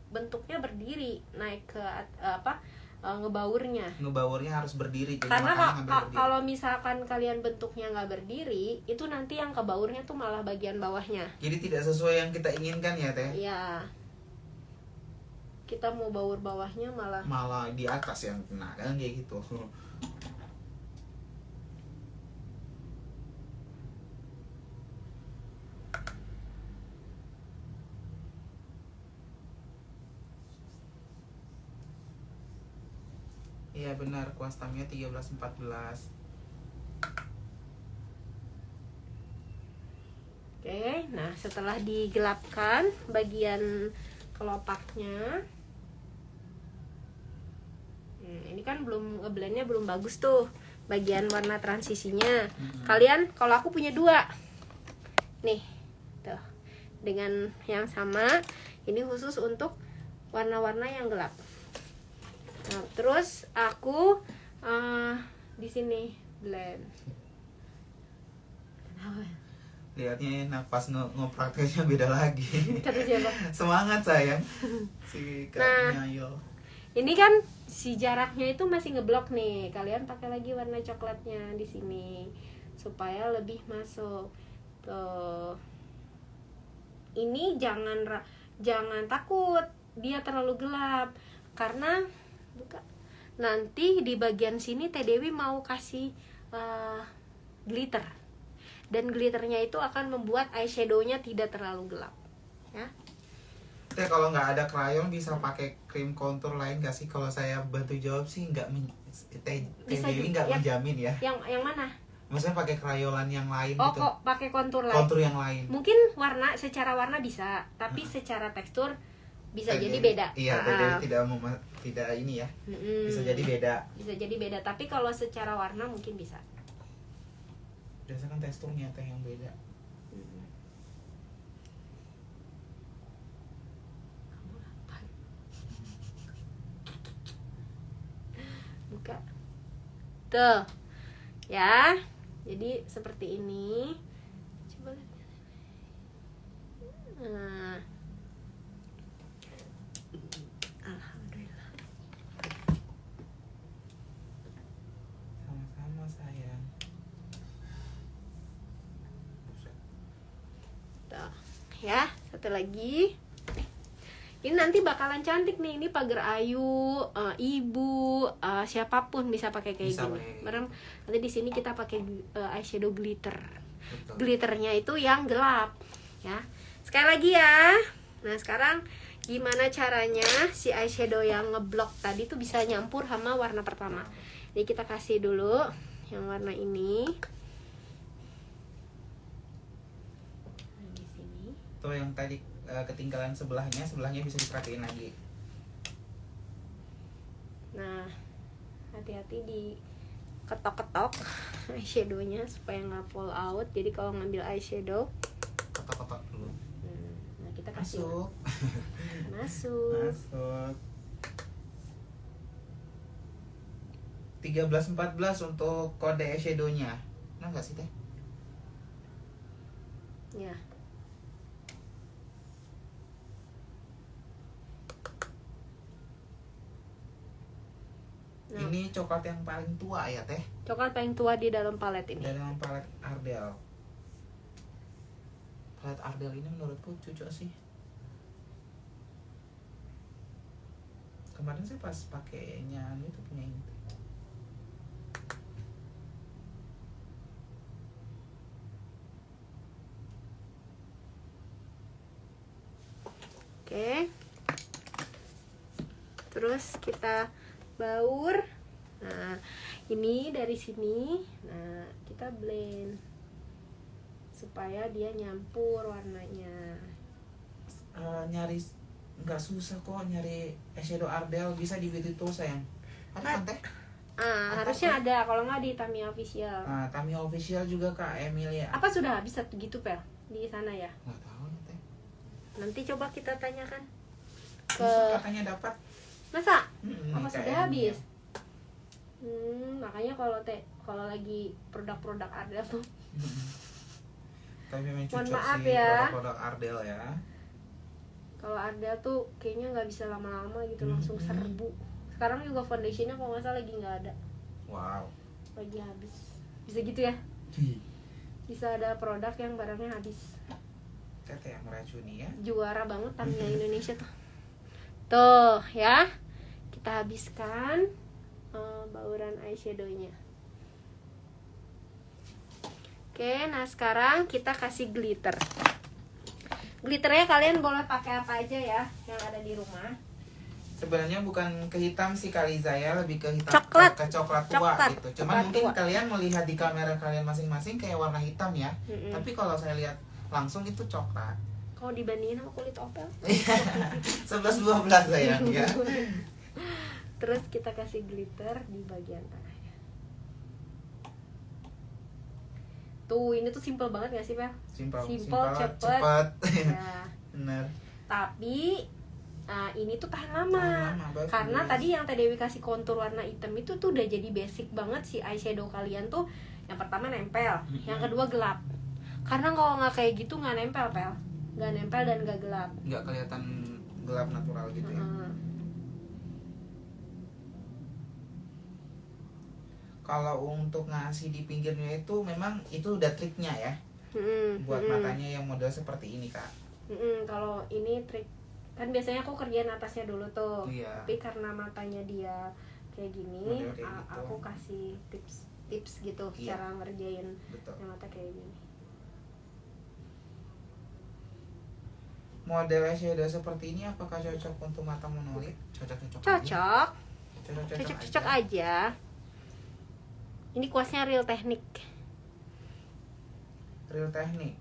bentuknya berdiri naik ke ngebaurnya. Ngebaurnya harus berdiri. Jadi Karena makanya ngambil berdiri. kalau misalkan kalian bentuknya nggak berdiri, itu nanti yang kebaurnya tuh malah bagian bawahnya. Jadi tidak sesuai yang kita inginkan ya teh. Iya. Kita mau baur bawahnya Malah di atas yang kena kan kayak gitu. Iya benar, kuas Tamiya 1314. Oke, nah setelah digelapkan bagian kelopaknya, ini kan belum ngeblendnya belum bagus tuh bagian warna transisinya. Kalian, kalau aku punya dua, nih, tuh, dengan yang sama, ini khusus untuk warna-warna yang gelap. Nah, terus aku di sini blend. Lihatnya enak pas ngopraknya beda lagi. Kata siapa? Semangat sayang. Si Kak Nah. Nyayol. Ini kan si jaraknya itu masih ngeblok nih. Kalian pakai lagi warna coklatnya di sini supaya lebih masuk. Tuh. Ini jangan takut dia terlalu gelap karena nanti di bagian sini Teh Dewi mau kasih glitter. Dan glitternya itu akan membuat eyeshadownya tidak terlalu gelap, ya. Teh kalau nggak ada krayon bisa pakai krim kontur lain nggak sih? Kalau saya bantu jawab sih nggak Teh Bisa Dewi juga, nggak ya. menjamin ya. Yang mana? Maksudnya pakai krayolan yang lain Oh, gitu. kok pakai kontur lain? Kontur yang lain. Mungkin secara warna bisa, tapi secara tekstur bisa Teh jadi Dewi- beda. Iya, Teh Dewi tidak ini ya. Bisa jadi beda. Bisa jadi beda, tapi kalau secara warna mungkin bisa. Biasanya kan teksturnya teh yang beda. Buka. Tuh. Ya. Jadi seperti ini. Coba lihat. Nah. Alhamdulillah. Sama-sama sayang. Buset. Tuh. Ya, satu lagi. Ini nanti bakalan cantik nih. Ini pagar ayu, ibu, siapapun bisa pakai kayak Bisa gini. pakai. Merem. Nanti di sini kita pakai eyeshadow glitter. Betul. Glitternya itu yang gelap, ya. Sekali lagi ya. Nah, sekarang gimana caranya si eyeshadow yang ngeblok tadi tuh bisa nyampur sama warna pertama. Jadi kita kasih dulu yang warna ini. Nah, di sini. Tuh yang tadi ketinggalan sebelahnya bisa diperhatiin lagi. Nah, hati-hati di ketok-ketok eyeshadownya supaya nggak fall out. Jadi kalau ngambil eyeshadow, Kotak-kotak dulu. nah kita kasih Masuk. masuk. Masuk. 1314 untuk kode eyeshadownya. Nah nggak sih teh? Ya. Nah, Ini coklat yang paling tua ya teh? coklat paling tua di dalam palet ini. Dalam palet Ardell. coklat Ardell ini menurutku cocok sih. Kemarin saya pas pakainya itu punya ini. Oke. Terus kita baur. Nah, ini dari sini. Nah, kita blend supaya dia nyampur warnanya. Nyari nggak susah kok nyari eyeshadow Ardell, bisa di Beauty Tool sayang. Ada kan teh? Harusnya ada, kalau nggak di Tamiya Official. Nah, Tamiya Official juga Kak Emilia. Apa sudah habis satu gitu Pel di sana ya? Nggak tahu ya teh. Nanti coba kita tanyakan ke. Bisa katanya dapat. Masa? Hmm, Apa kayak sudah Emilia. habis? Makanya kalau lagi produk-produk Ardell tuh. Tapi memang Mohon cocok maaf sih ya. produk Ardell ya. Kalau Ardell tuh kayaknya nggak bisa lama-lama gitu, langsung serbu. Sekarang juga foundationnya kalau nggak salah lagi nggak ada, Wow. lagi habis. Bisa gitu ya? Bisa ada produk yang barangnya habis. Teteh yang meracuni ya. Juara banget Tamiya Indonesia tuh. Tuh ya, kita habiskan bauran eyeshadownya. Oke, nah sekarang kita kasih glitter. Glitternya kalian boleh pakai apa aja ya yang ada di rumah. Sebenarnya bukan ke hitam sih kali saya, lebih ke hitam Coklat. ke coklat tua Coklat. gitu. Cuman Coklat mungkin tua. kalian melihat di kamera kalian masing-masing kayak warna hitam ya. Tapi kalau saya lihat langsung itu coklat. Kalau dibandingin sama kulit opel. 11-12 sayang ya. Terus kita kasih glitter di bagian tengahnya. Tuh, ini tuh simple banget gak sih, Pel? Simpel, cepet. cepat. Ya. Benar. Tapi ini tuh tahan lama. Tahan lama, bagus. Karena tadi yang Teh Dewi kasih kontur warna hitam itu tuh udah jadi basic banget si eyeshadow kalian tuh. Yang pertama nempel, yang kedua gelap. Karena kalau nggak kayak gitu nggak nempel, Pel. Nggak nempel dan nggak gelap. Nggak kelihatan gelap natural gitu ya. Kalau untuk ngasih di pinggirnya itu memang itu udah triknya ya. Buat matanya yang model seperti ini Kak. Kalau ini trik kan biasanya aku kerjain atasnya dulu tuh. Iya. Tapi karena matanya dia kayak gini, Model kayak gitu. aku kasih tips gitu Iya. cara ngerjain Betul. yang mata kayak gini. Model eyeshadow seperti ini apakah cocok untuk mata monolit? Cocok. Cocok aja. Ini kuasnya Real Technique. Real Technique.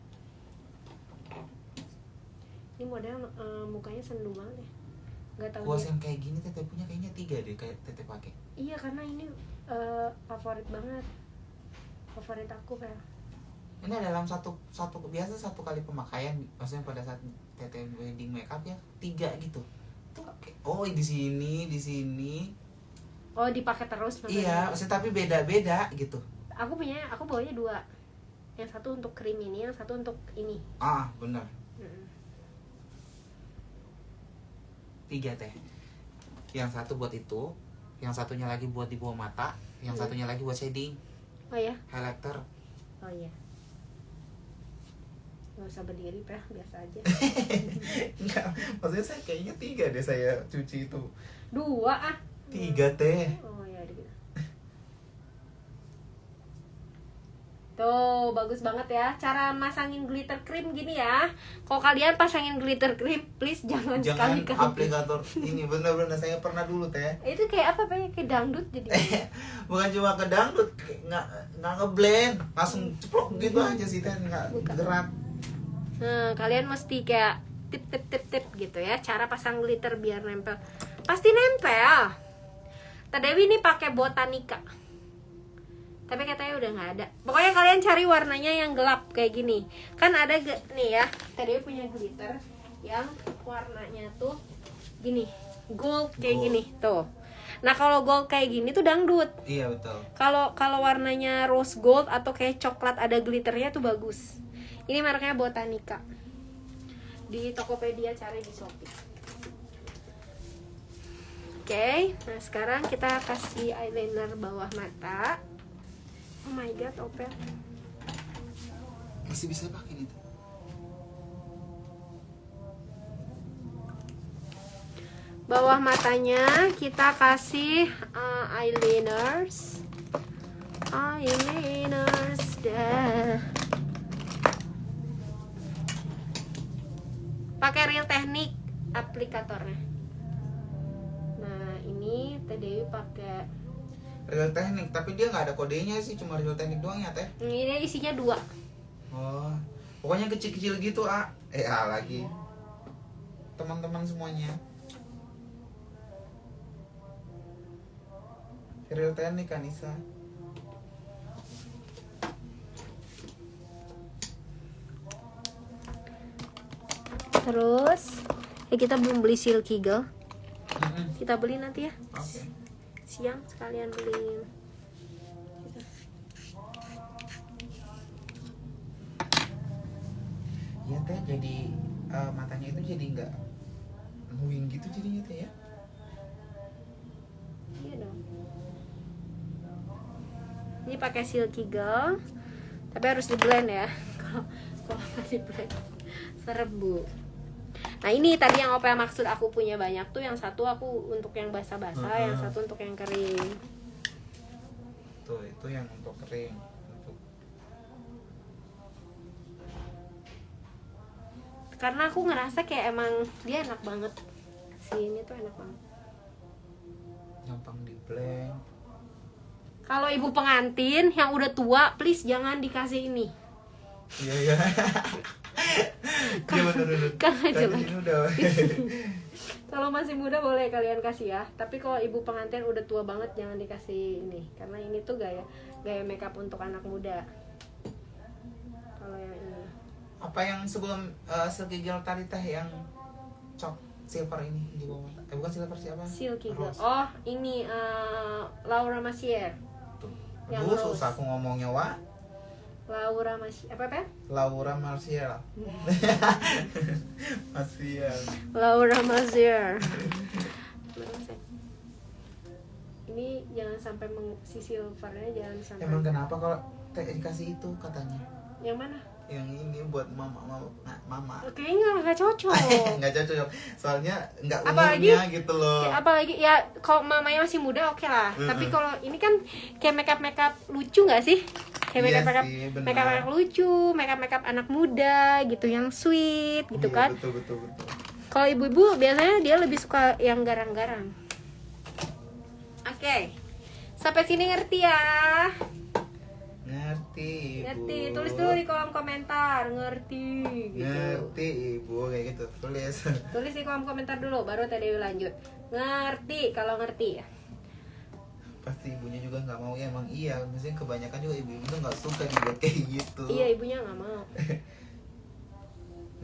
Ini model mukanya sendu banget ya. Nggak tahu Kuas dia. yang kayak gini teteh punya kayaknya 3 deh kayak teteh pakai. Iya, karena ini favorit banget. Favorit aku, Pel. Ini dalam satu kali pemakaian, maksudnya pada saat teteh wedding makeup ya 3 gitu. Tuh oh di sini. Oh, dipakai terus maksudnya. Iya, maksudnya tapi beda-beda gitu. Aku bawanya 2. Yang satu untuk krim ini, yang satu untuk ini. Ah, benar. 3 teh. Yang satu buat itu, yang satunya lagi buat di bawah mata, yang satunya lagi buat shading, Oh ya? highlighter. Oh iya. Gak usah berdiri, Pel, biasa aja. Enggak, maksudnya saya kayaknya 3 deh saya cuci itu. 2 ah. 3 teh. Oh ya, gitu. Tuh, bagus banget ya. Cara masangin glitter cream gini ya. Kalau kalian pasangin glitter cream, please jangan Jangan sekali-kali. aplikator ini bener-bener saya pernah dulu teh. Itu kayak apa, Pak? Kayak dangdut jadi. Bukan cuma ke dangdut, nggak ngeblend, langsung ceplok gitu aja sih teh, nggak Bukan. gerak. Nah, kalian mesti kayak tip gitu ya. Cara pasang glitter biar nempel. Pasti nempel. Teh Dewi ini pakai Botanica. Tapi katanya udah nggak ada. Pokoknya kalian cari warnanya yang gelap kayak gini. Kan ada nih ya. Teh Dewi punya glitter yang warnanya tuh gini, gold kayak Gold. gini tuh. Nah, kalau gold kayak gini tuh dangdut. Iya betul. Kalau warnanya rose gold atau kayak coklat ada glitternya tuh bagus. Ini mereknya Botanica. Di Tokopedia, cari di Shopee. Oke, nah sekarang kita kasih eyeliner bawah mata. Oh my god, Opel. Masih bisa pakai itu. Bawah matanya kita kasih eyeliners dah. Pakai Real Technique aplikatornya. Nah ini Teh Dewi pakai Real Technique, tapi dia nggak ada kodenya sih, cuma Real Technique doang ya Teh. ini isinya 2. Oh, pokoknya kecil-kecil gitu lagi teman-teman semuanya. Real Technique kan Isa. Terus kita belum beli Silky Girl. Kita beli nanti ya. Oke. Siang sekalian beli. Iya Teh, jadi matanya itu jadi nggak moving gitu jadinya Teh ya. Iya dong. Ini pakai Silky Girl, tapi harus di blend ya. Kalau nggak di blend serbu. Nah ini tadi yang Opa maksud aku punya banyak tuh, yang satu aku untuk yang basah-basah, yang satu untuk yang kering. Tuh itu yang untuk kering. Karena aku ngerasa kayak emang dia enak banget. Si ini tuh enak banget. Gampang di blend. Kalau ibu pengantin yang udah tua, please jangan dikasih ini. Iya. Iya benar. Karena jelek. Ini udah. Kalau masih muda boleh kalian kasih ya. Tapi kalau ibu pengantin udah tua banget jangan dikasih ini. Karena ini tuh gaya makeup untuk anak muda. Kalau yang ini. Apa yang sebelum Silky Girl tadi Teh yang cok silver ini di bawah mata? Bukan silver, siapa? Silky Girl. Rose. Oh, ini Laura Mercier. Tuh. Yang Aduh, rose. susah aku ngomongnya, Wak. Laura Mercier. Apa? Laura Mercier. Mercier. Laura Mercier. Ini jangan sampai si silvernya jangan sampai. Emang kenapa kalau Teh dikasih itu katanya? Yang mana? Yang ini buat mama. Kayaknya nggak cocok. Nggak cocok. Soalnya nggak Apalagi- umurnya gitu loh. Apalagi ya kalau mamanya masih muda oke lah. Tapi kalau ini kan kayak makeup lucu nggak sih? Kayak Iya makeup sih, benar. makeup lucu, makeup anak muda gitu yang sweet gitu Iya, kan. Betul. Kalau ibu-ibu biasanya dia lebih suka yang garang-garang. Oke. Sampai sini ngerti ya? Ngerti, Ibu. Ngerti. Tulis dulu di kolom komentar, ngerti gitu. Ngerti, Ibu, kayak gitu. Tulis. Tulis di kolom komentar dulu baru Teh Dewi lanjut. Ngerti kalau ngerti ya. Pasti ibunya juga nggak mau ya, emang iya. Maksudnya kebanyakan juga ibu-ibu tuh nggak suka dibuat kayak gitu. Iya, ibunya nggak mau.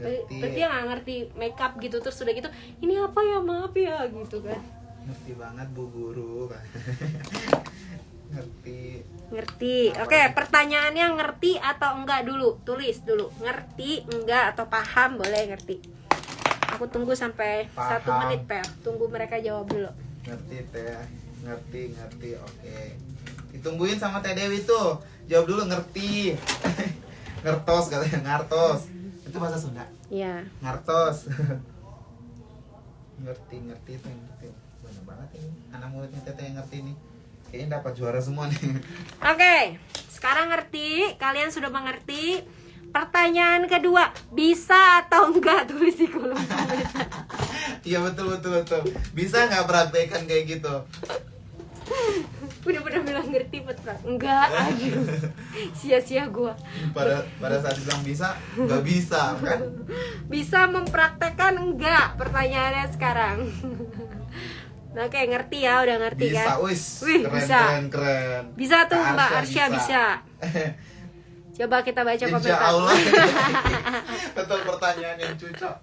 Ngerti. Berarti yang nggak ngerti makeup gitu terus udah gitu, ini apa ya, maaf ya gitu kan. Ngerti banget Bu Guru. Ngerti. Oke, pertanyaannya ngerti atau enggak dulu. Tulis dulu, ngerti, enggak, atau paham. Boleh ngerti. Aku tunggu sampai Paham. 1 menit, Pel. Tunggu mereka jawab dulu. Ngerti Teh. Ngerti. Oke. Ditungguin sama Teh Dewi tuh. Jawab dulu ngerti. Ngertos katanya, ngartos. Itu bahasa Sunda. Iya. Ngartos. ngerti itu yang ngerti. Banyak banget ini. Anak muridnya Teteh yang ngerti nih. Kayaknya dapat juara semua nih. Oke, sekarang ngerti. Kalian sudah mengerti. Pertanyaan kedua, bisa atau enggak? Tulis di kolom komentar. Iya betul. Bisa nggak praktekan kayak gitu? Udah bilang ngerti, Petra. Enggak, aduh. Sia-sia gua. Pada saat bilang bisa, nggak bisa kan? Bisa mempraktekkan enggak? Pertanyaannya sekarang. Nah, oke, ngerti ya, udah ngerti Bisa, kan? wis. Wih, Keren. Bisa tuh Kak Mbak Arsya bisa. Coba kita baca Insya komentar. Allah. Betul pertanyaan yang cocok.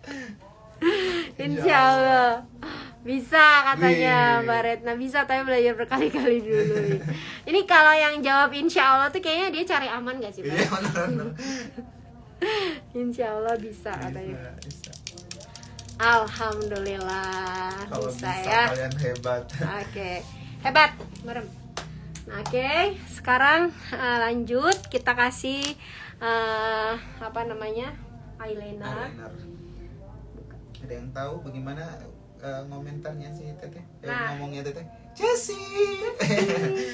Insya Allah. Bisa katanya Wih. Mbak Retna. Bisa, tapi belajar berkali-kali dulu. Ini kalau yang jawab insya Allah tuh kayaknya dia cari aman gak sih, Pak? Iya benar. Insya Allah bisa katanya. Bisa. Alhamdulillah Kalau bisa bisa ya. kalian hebat. Oke, hebat, merem. Nah, oke, sekarang lanjut kita kasih apa namanya, eyeliner. Eyeliner. Ada yang tahu bagaimana ngomentarnya si Teteh. Nah. Ngomongnya Teteh. Cesi.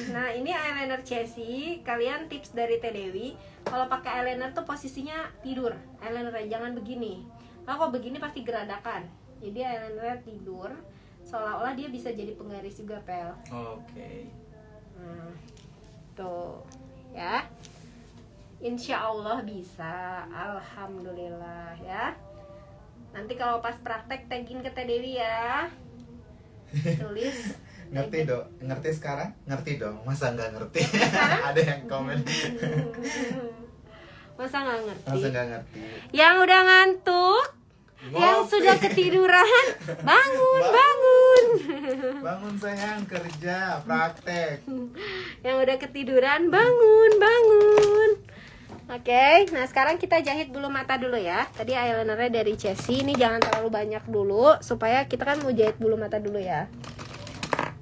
Nah, ini eyeliner Chessy. Kalian tips dari Teh Dewi, kalau pakai eyeliner tuh posisinya tidur. Eyelinernya jangan begini. Kalau begini pasti geradakan. Jadi eyelinernya tidur, seolah-olah dia bisa jadi penggaris juga, Pel. Oke. Nah, tuh, ya. Insya Allah bisa. Alhamdulillah ya. Nanti kalau pas praktek tagin ke Teh Dewi ya. Tulis. Ngerti dong? Ngerti sekarang? Ngerti dong? Masa nggak ngerti? Ada yang komen. Masa nggak ngerti? Masa nggak ngerti? Yang udah ngantuk, yang Ngopi. sudah ketiduran, bangun. Bangun sayang, kerja, praktek. Yang udah ketiduran, bangun. Oke, nah sekarang kita jahit bulu mata dulu ya. Tadi eyelinernya dari Chessy, ini jangan terlalu banyak dulu supaya kita kan mau jahit bulu mata dulu ya.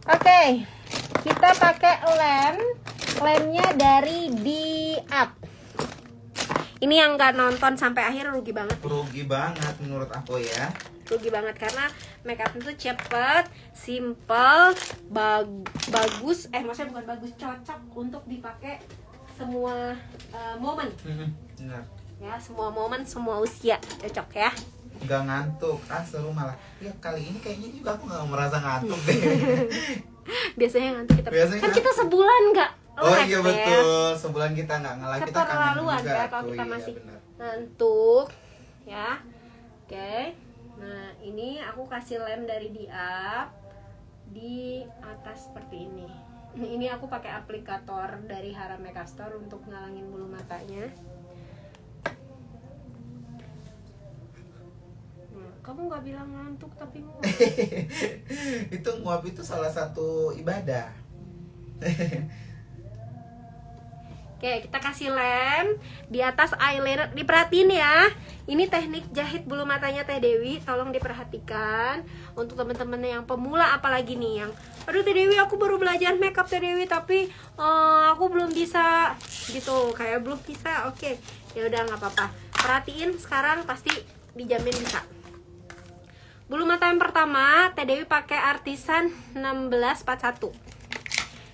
Oke, kita pakai lemnya dari D-Up. Ini yang nggak nonton sampai akhir rugi banget. Rugi banget menurut aku ya. Rugi banget karena makeup itu cepet, simple, bagus. Maksudnya bukan bagus, cocok untuk dipakai semua momen. Benar. Ya, semua momen, semua usia cocok ya. Nggak ngantuk, seru malah. Ya kali ini kayaknya juga aku nggak merasa ngantuk deh. Biasanya ngantuk kita. Biasanya Kan kita sebulan nggak Oh live, iya ya. betul, sebulan kita nggak ngelag, kita kangen Keterlaluan juga ya kalau tuh, kita iya, masih bener. ngantuk ya. Oke. Nah, ini aku kasih lem dari D-Up di atas seperti ini. Ini aku pakai aplikator dari Hara Makeup Store untuk ngalangin bulu matanya. Nah, kamu nggak bilang ngantuk tapi nguap. Itu nguap itu salah satu ibadah. Oke, kita kasih lem di atas eyeliner. Diperhatiin ya. Ini teknik jahit bulu matanya Teh Dewi. Tolong diperhatikan untuk teman-teman yang pemula, apalagi nih yang aduh Teh Dewi aku baru belajar makeup Teh Dewi tapi aku belum bisa gitu, kayak belum bisa. Oke, ya udah nggak apa-apa. Perhatiin sekarang pasti dijamin bisa. Bulu mata yang pertama Teh Dewi pakai Artisan 1641.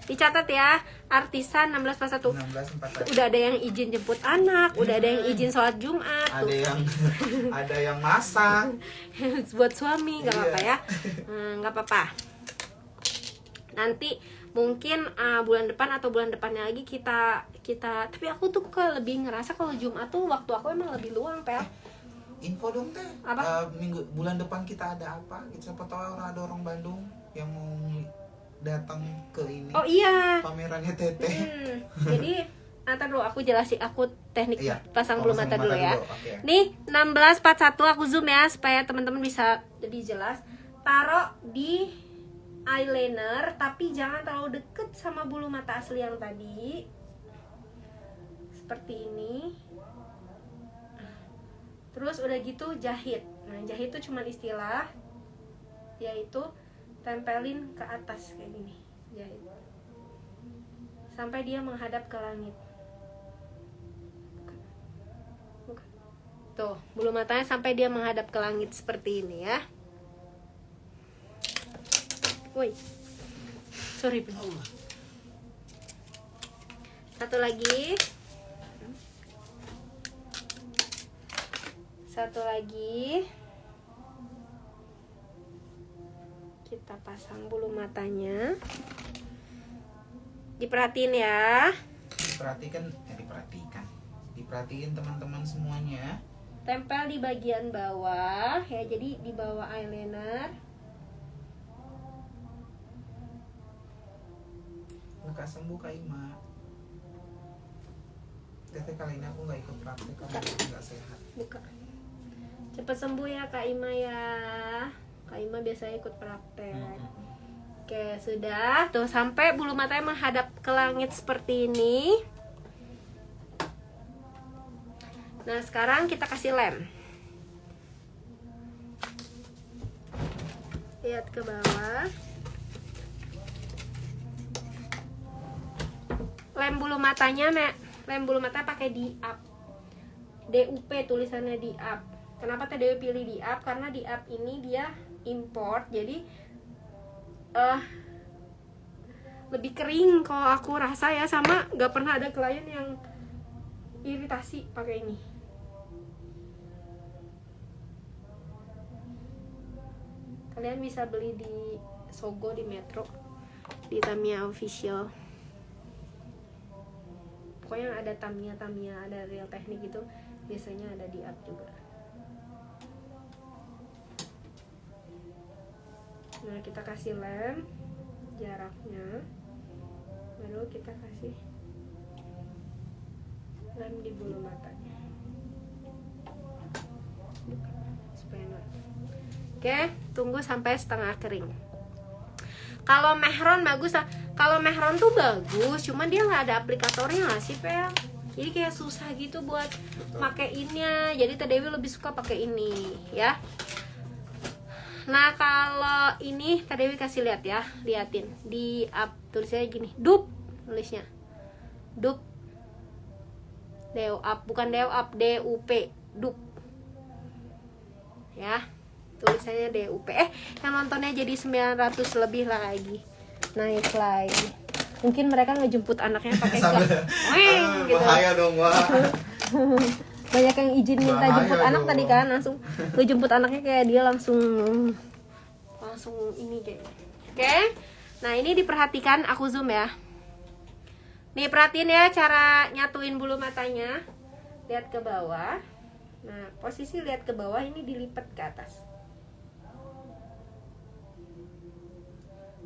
Dicatat ya, Artisan 1641. 1641. Udah ada yang izin jemput anak, udah ada yang izin sholat Jumat, Ada yang masak. buat suami nggak Iya. apa-apa ya. Nggak apa-apa. Nanti mungkin bulan depan atau bulan depannya lagi kita tapi aku tuh lebih ngerasa kalau Jumat tuh waktu aku emang lebih luang, Pel. Info dong Teh. Apa? Bulan depan kita ada apa? Siapa tahu ada orang Bandung yang mau datang ke ini. Oh iya. Pamerannya Teteh. Jadi ntar dulu aku jelasin, aku teknik Iya, pasang bulu mata dulu ya. Oke. Nih 1641 aku zoom ya supaya teman-teman bisa lebih jelas. Taruh di eyeliner tapi jangan terlalu deket sama bulu mata asli yang tadi. Seperti ini. Terus udah gitu jahit. Nah, jahit itu cuma istilah, yaitu tempelin ke atas kayak gini, jahit sampai dia menghadap ke langit. Bukan. Tuh, bulu matanya sampai dia menghadap ke langit seperti ini ya. Woi, sorry Ben. Satu lagi. Satu lagi. Kita pasang bulu matanya. Diperhatiin ya. Diperhatiin teman-teman semuanya. Tempel di bagian bawah ya, jadi di bawah eyeliner. Buka sembuh Kak Ima. Teteh kali ini aku nggak ikut praktek karena aku nggak sehat. Buka. Cepet sembuh ya Kak Ima ya. Kak Ima biasanya ikut praktek. Oke, sudah. Tuh, sampai bulu matanya menghadap ke langit seperti ini. Nah, sekarang kita kasih lem. Lihat ke bawah. Lem bulu matanya, lem bulu mata pakai D-Up. DUP tulisannya D-Up. Kenapa Teh Dewi pilih D-Up? Karena D-Up ini dia import, jadi lebih kering kalau aku rasa ya, sama nggak pernah ada klien yang iritasi pakai ini. Kalian bisa beli di Sogo, di Metro, di Tamiya Official. Pokoknya ada Tamiya, ada Real Technique gitu, biasanya ada di app juga. Nah, kita kasih lem jaraknya, baru kita kasih lem di bulu matanya. Buka supaya nggak. Oke, tunggu sampai setengah kering. Kalau Mehron bagus, kalau Mehron tuh bagus, cuman dia nggak ada aplikatornya nggak sih, Pel? Jadi kayak susah gitu buat makeinnya. Jadi Teh Dewi lebih suka pakai ini, ya. Nah, kalau ini Teh Dewi kasih lihat ya, liatin di app tulisnya gini, dup, tulisnya dup, DUP, bukan DUP, DUP, dup, ya, tulisannya DUP. Yang nontonnya jadi 900 lebih lagi, naik lagi. Mungkin mereka ngejemput anaknya pakai gas, gitu. Bahaya dong, Wak. Banyak yang izin minta Bahaya jemput anak dong. tadi kan, langsung gue jemput anaknya kayak dia langsung ini kayak. Oke. Nah, ini diperhatikan, aku zoom ya. Nih, perhatiin ya cara nyatuin bulu matanya. Lihat ke bawah. Nah, posisi lihat ke bawah, ini dilipat ke atas.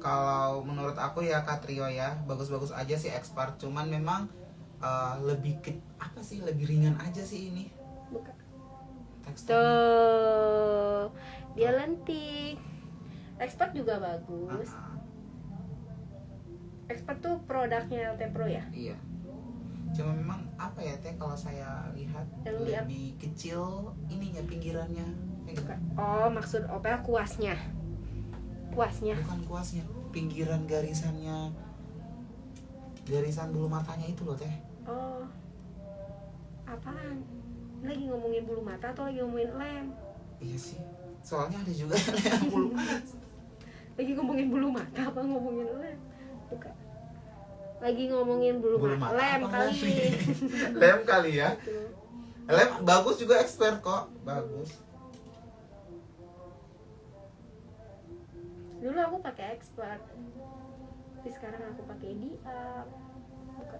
Kalau menurut aku ya Katrio ya, bagus-bagus aja sih expert, cuman memang lebih apa sih, lebih ringan aja sih ini Buka. teksturnya. Tuh. Dia lentik. Expert juga bagus. Expert tuh produknya LT Pro ya? Iya. Cuma memang apa ya Teh, kalau saya lihat Yang lebih kecil ininya, pinggirannya. Oh, maksud opel kuasnya. Puasnya. Bukan kuasnya, pinggiran garisannya. Garisan bulu matanya itu loh Teh. Oh. Apaan? Lagi ngomongin bulu mata atau lagi ngomongin lem? Iya sih. Soalnya ada juga yang bulu. Lagi ngomongin bulu mata apa ngomongin lem? Bukan. Lagi ngomongin bulu mata. Lem apa kali. lem? Lem kali ya. Gitu. Lem bagus juga, expert kok. Bagus. Dulu aku pakai expert. Tapi sekarang aku pakai Diap. Bukan.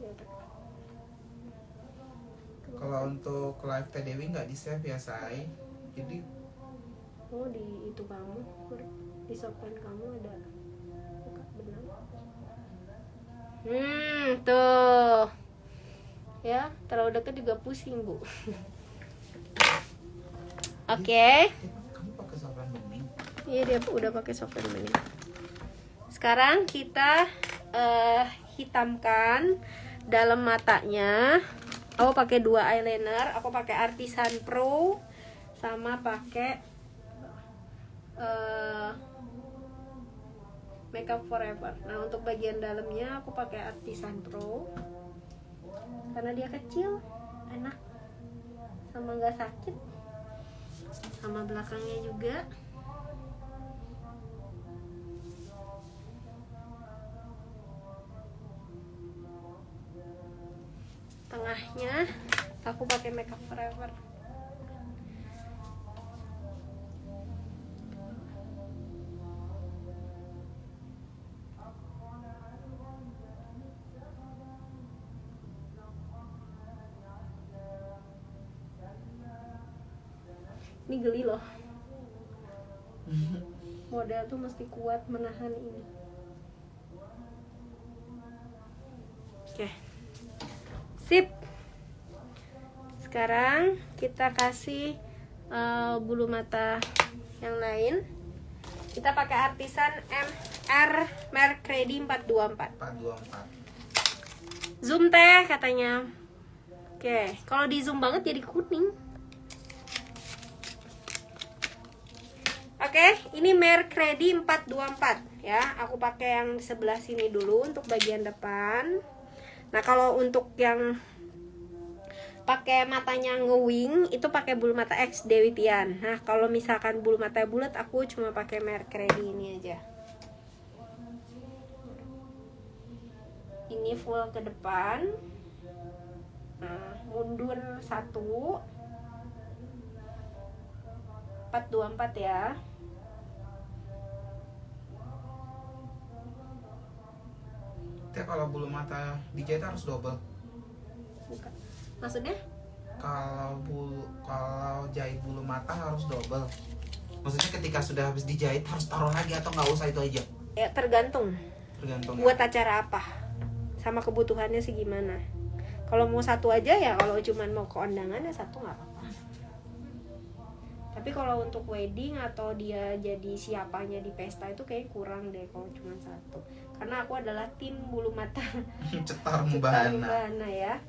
Ya, Kalau untuk live Teh Dewi nggak di save ya say. Jadi oh, di itu kamu, di software kamu ada buka benang. Tuh. Ya, terlalu dekat juga pusing, Bu. Oke. kamu pakai software bening. Iya, dia udah pakai software bening. Sekarang kita hitamkan dalam matanya. Aku pakai 2 eyeliner, aku pakai Artisan Pro sama pakai Makeup Forever. Nah, untuk bagian dalamnya aku pakai Artisan Pro karena dia kecil, enak, sama nggak sakit, sama belakangnya juga. Tengahnya aku pakai Makeup Forever. Ini geli loh. Model tuh mesti kuat menahan ini. Oke. Sip. Sekarang kita kasih bulu mata yang lain. Kita pakai Artisan MR Mercredi 424. 424. Zoom Teh katanya. Oke, kalau di zoom banget jadi kuning. Oke, ini Mercredi 424 ya. Aku pakai yang di sebelah sini dulu untuk bagian depan. Nah, kalau pakai matanya ngewing itu pakai bulu mata X Dewi Tian. Nah kalau misalkan bulu mata bulat aku cuma pakai merek Ready ini aja. Ini full ke depan. Nah mundur 1 4 2 4 ya. Teh kalau bulu mata dijahit harus double. Bukan. Maksudnya? Kalau jahit bulu mata harus double. Maksudnya ketika sudah habis dijahit harus taruh lagi atau nggak usah itu aja? Ya tergantung. Tergantung. Buat acara apa? Sama kebutuhannya sih gimana. Kalau mau 1 aja ya, kalau cuman mau ke undangan ya 1 nggak apa-apa. Tapi kalau untuk wedding atau dia jadi siapanya di pesta itu kayak kurang deh kalau cuma 1. Karena aku adalah tim bulu mata Cetar Mbahana. Mbahana ya.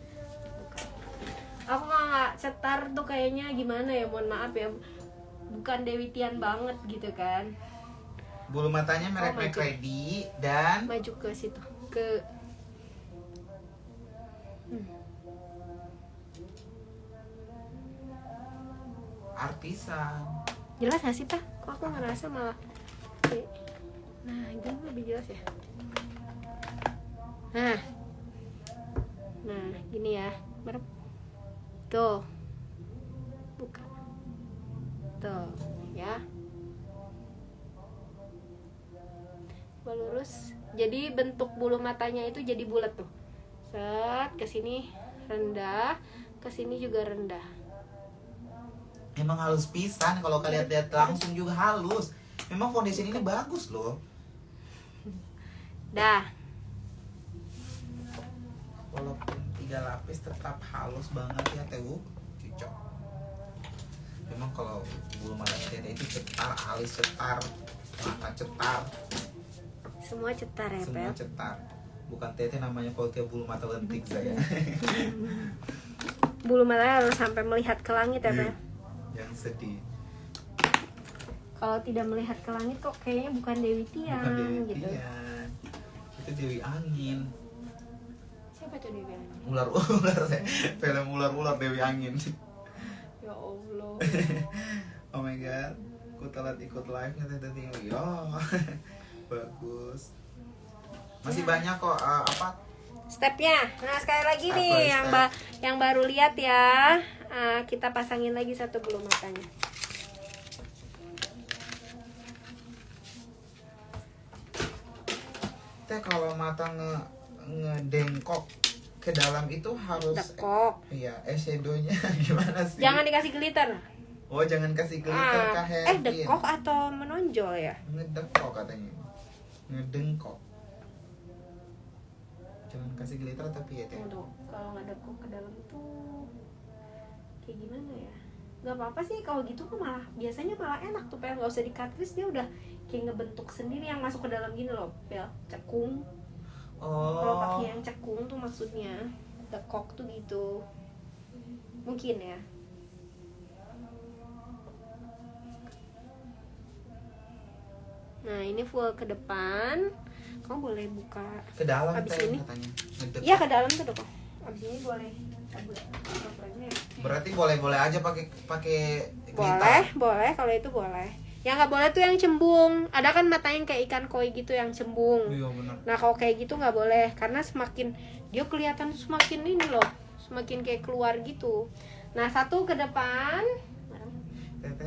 Aku nggak cetar tuh kayaknya gimana ya, mohon maaf ya, bukan Dewi Tian banget gitu kan. Bulu matanya merek maju. Ready dan Maju ke situ ke artisan. jelas gak sih Pak? Kok aku ngerasa malah nah ini lebih jelas ya. Nah gini ya, berapa tuh, buka tuh ya, coba lurus. Jadi bentuk bulu matanya itu jadi bulat tuh, set ke sini rendah, ke sini juga rendah. Emang halus pisan, kalau kalian lihat langsung juga halus. Memang foundation ini bagus loh. Dah. Walaupun 3 lapis tetap halus banget ya Tewu. Cocok. Memang kalau bulu mata Tete itu cetar, alis cetar, mata cetar, Semua cetar ya, semua Pel. cetar. Bukan Tete namanya kalau dia bulu mata lentik saya. Bulu mata harus sampai melihat ke langit ya, Pel. Yang sedih. Kalau tidak melihat ke langit kok kayaknya bukan Dewi Tian Bukan Dewi gitu. Tian. Itu Dewi Angin. Siapa tuh Dewi Angin? Ular-ular saya. Film ular-ular Dewi Angin. Ya Allah. Oh my god. Aku telat ikut live-nya Tete Tio. Yo. Bagus. Masih banyak kok apa? Stepnya. Nah, sekali lagi Apa nih step? yang baru lihat ya. Kita pasangin lagi 1 bulu matanya. Teh kalau mata ngedengkok ke dalam itu harus Dekok. iya, eyeshadow-nya gimana sih? Jangan dikasih glitter. Oh, jangan kasih glitter kah Dekok atau menonjol ya? Ngedekok katanya. Ngedengkok. Jangan kasih glitter tapi ya Teh. Untuk kalau nggak dekok ke dalam tuh kayak gimana ya? Gak apa-apa sih kalau gitu kan malah biasanya malah enak tuh Pel, nggak usah di cartridge, dia udah kayak ngebentuk sendiri yang masuk ke dalam gini loh Pel, cekung. Kalau Oh. pakai yang cekung tuh maksudnya dekok tuh gitu, mungkin ya. Nah ini full ke depan, kamu boleh buka Ke dalam Habis Teh ini? katanya. Ngedekok. iya ke dalam tuh dong. Abis ini boleh cabut coplanya. Berarti boleh-boleh aja pakai Boleh, boleh kalau itu boleh. Yang nggak boleh tuh yang cembung. Ada kan matanya yang kayak ikan koi gitu yang cembung. Iya benar. Nah kalau kayak gitu nggak boleh karena semakin dia kelihatan semakin ini loh, semakin kayak keluar gitu. Nah 1 ke depan. Tete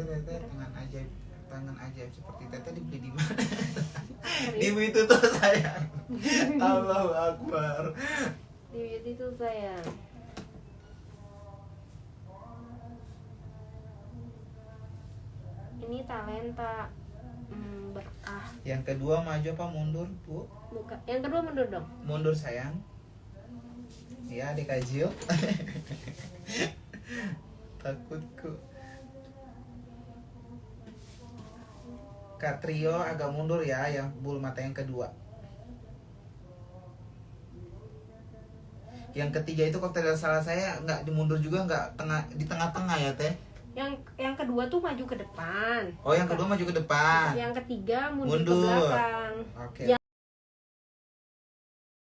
tangan ajaib seperti Tete dibeli di mana? Di Di itu tuh sayang. Allahu Akbar. beauty tuh sayang. Ini talenta berkah. Yang kedua maju apa mundur, Bu? Buka. Yang kedua mundur dong. Mundur sayang. Ya, adik Kajil. Takutku. Kak Trio agak mundur ya, yang bulu mata yang kedua. Yang ketiga itu kalau tidak salah saya nggak dimundur juga, nggak di tengah-tengah ya Teh. Yang kedua tuh maju ke depan. Oh, yang kedua maju ke depan. Yang ketiga mundur ke Mundur. belakang. Oke.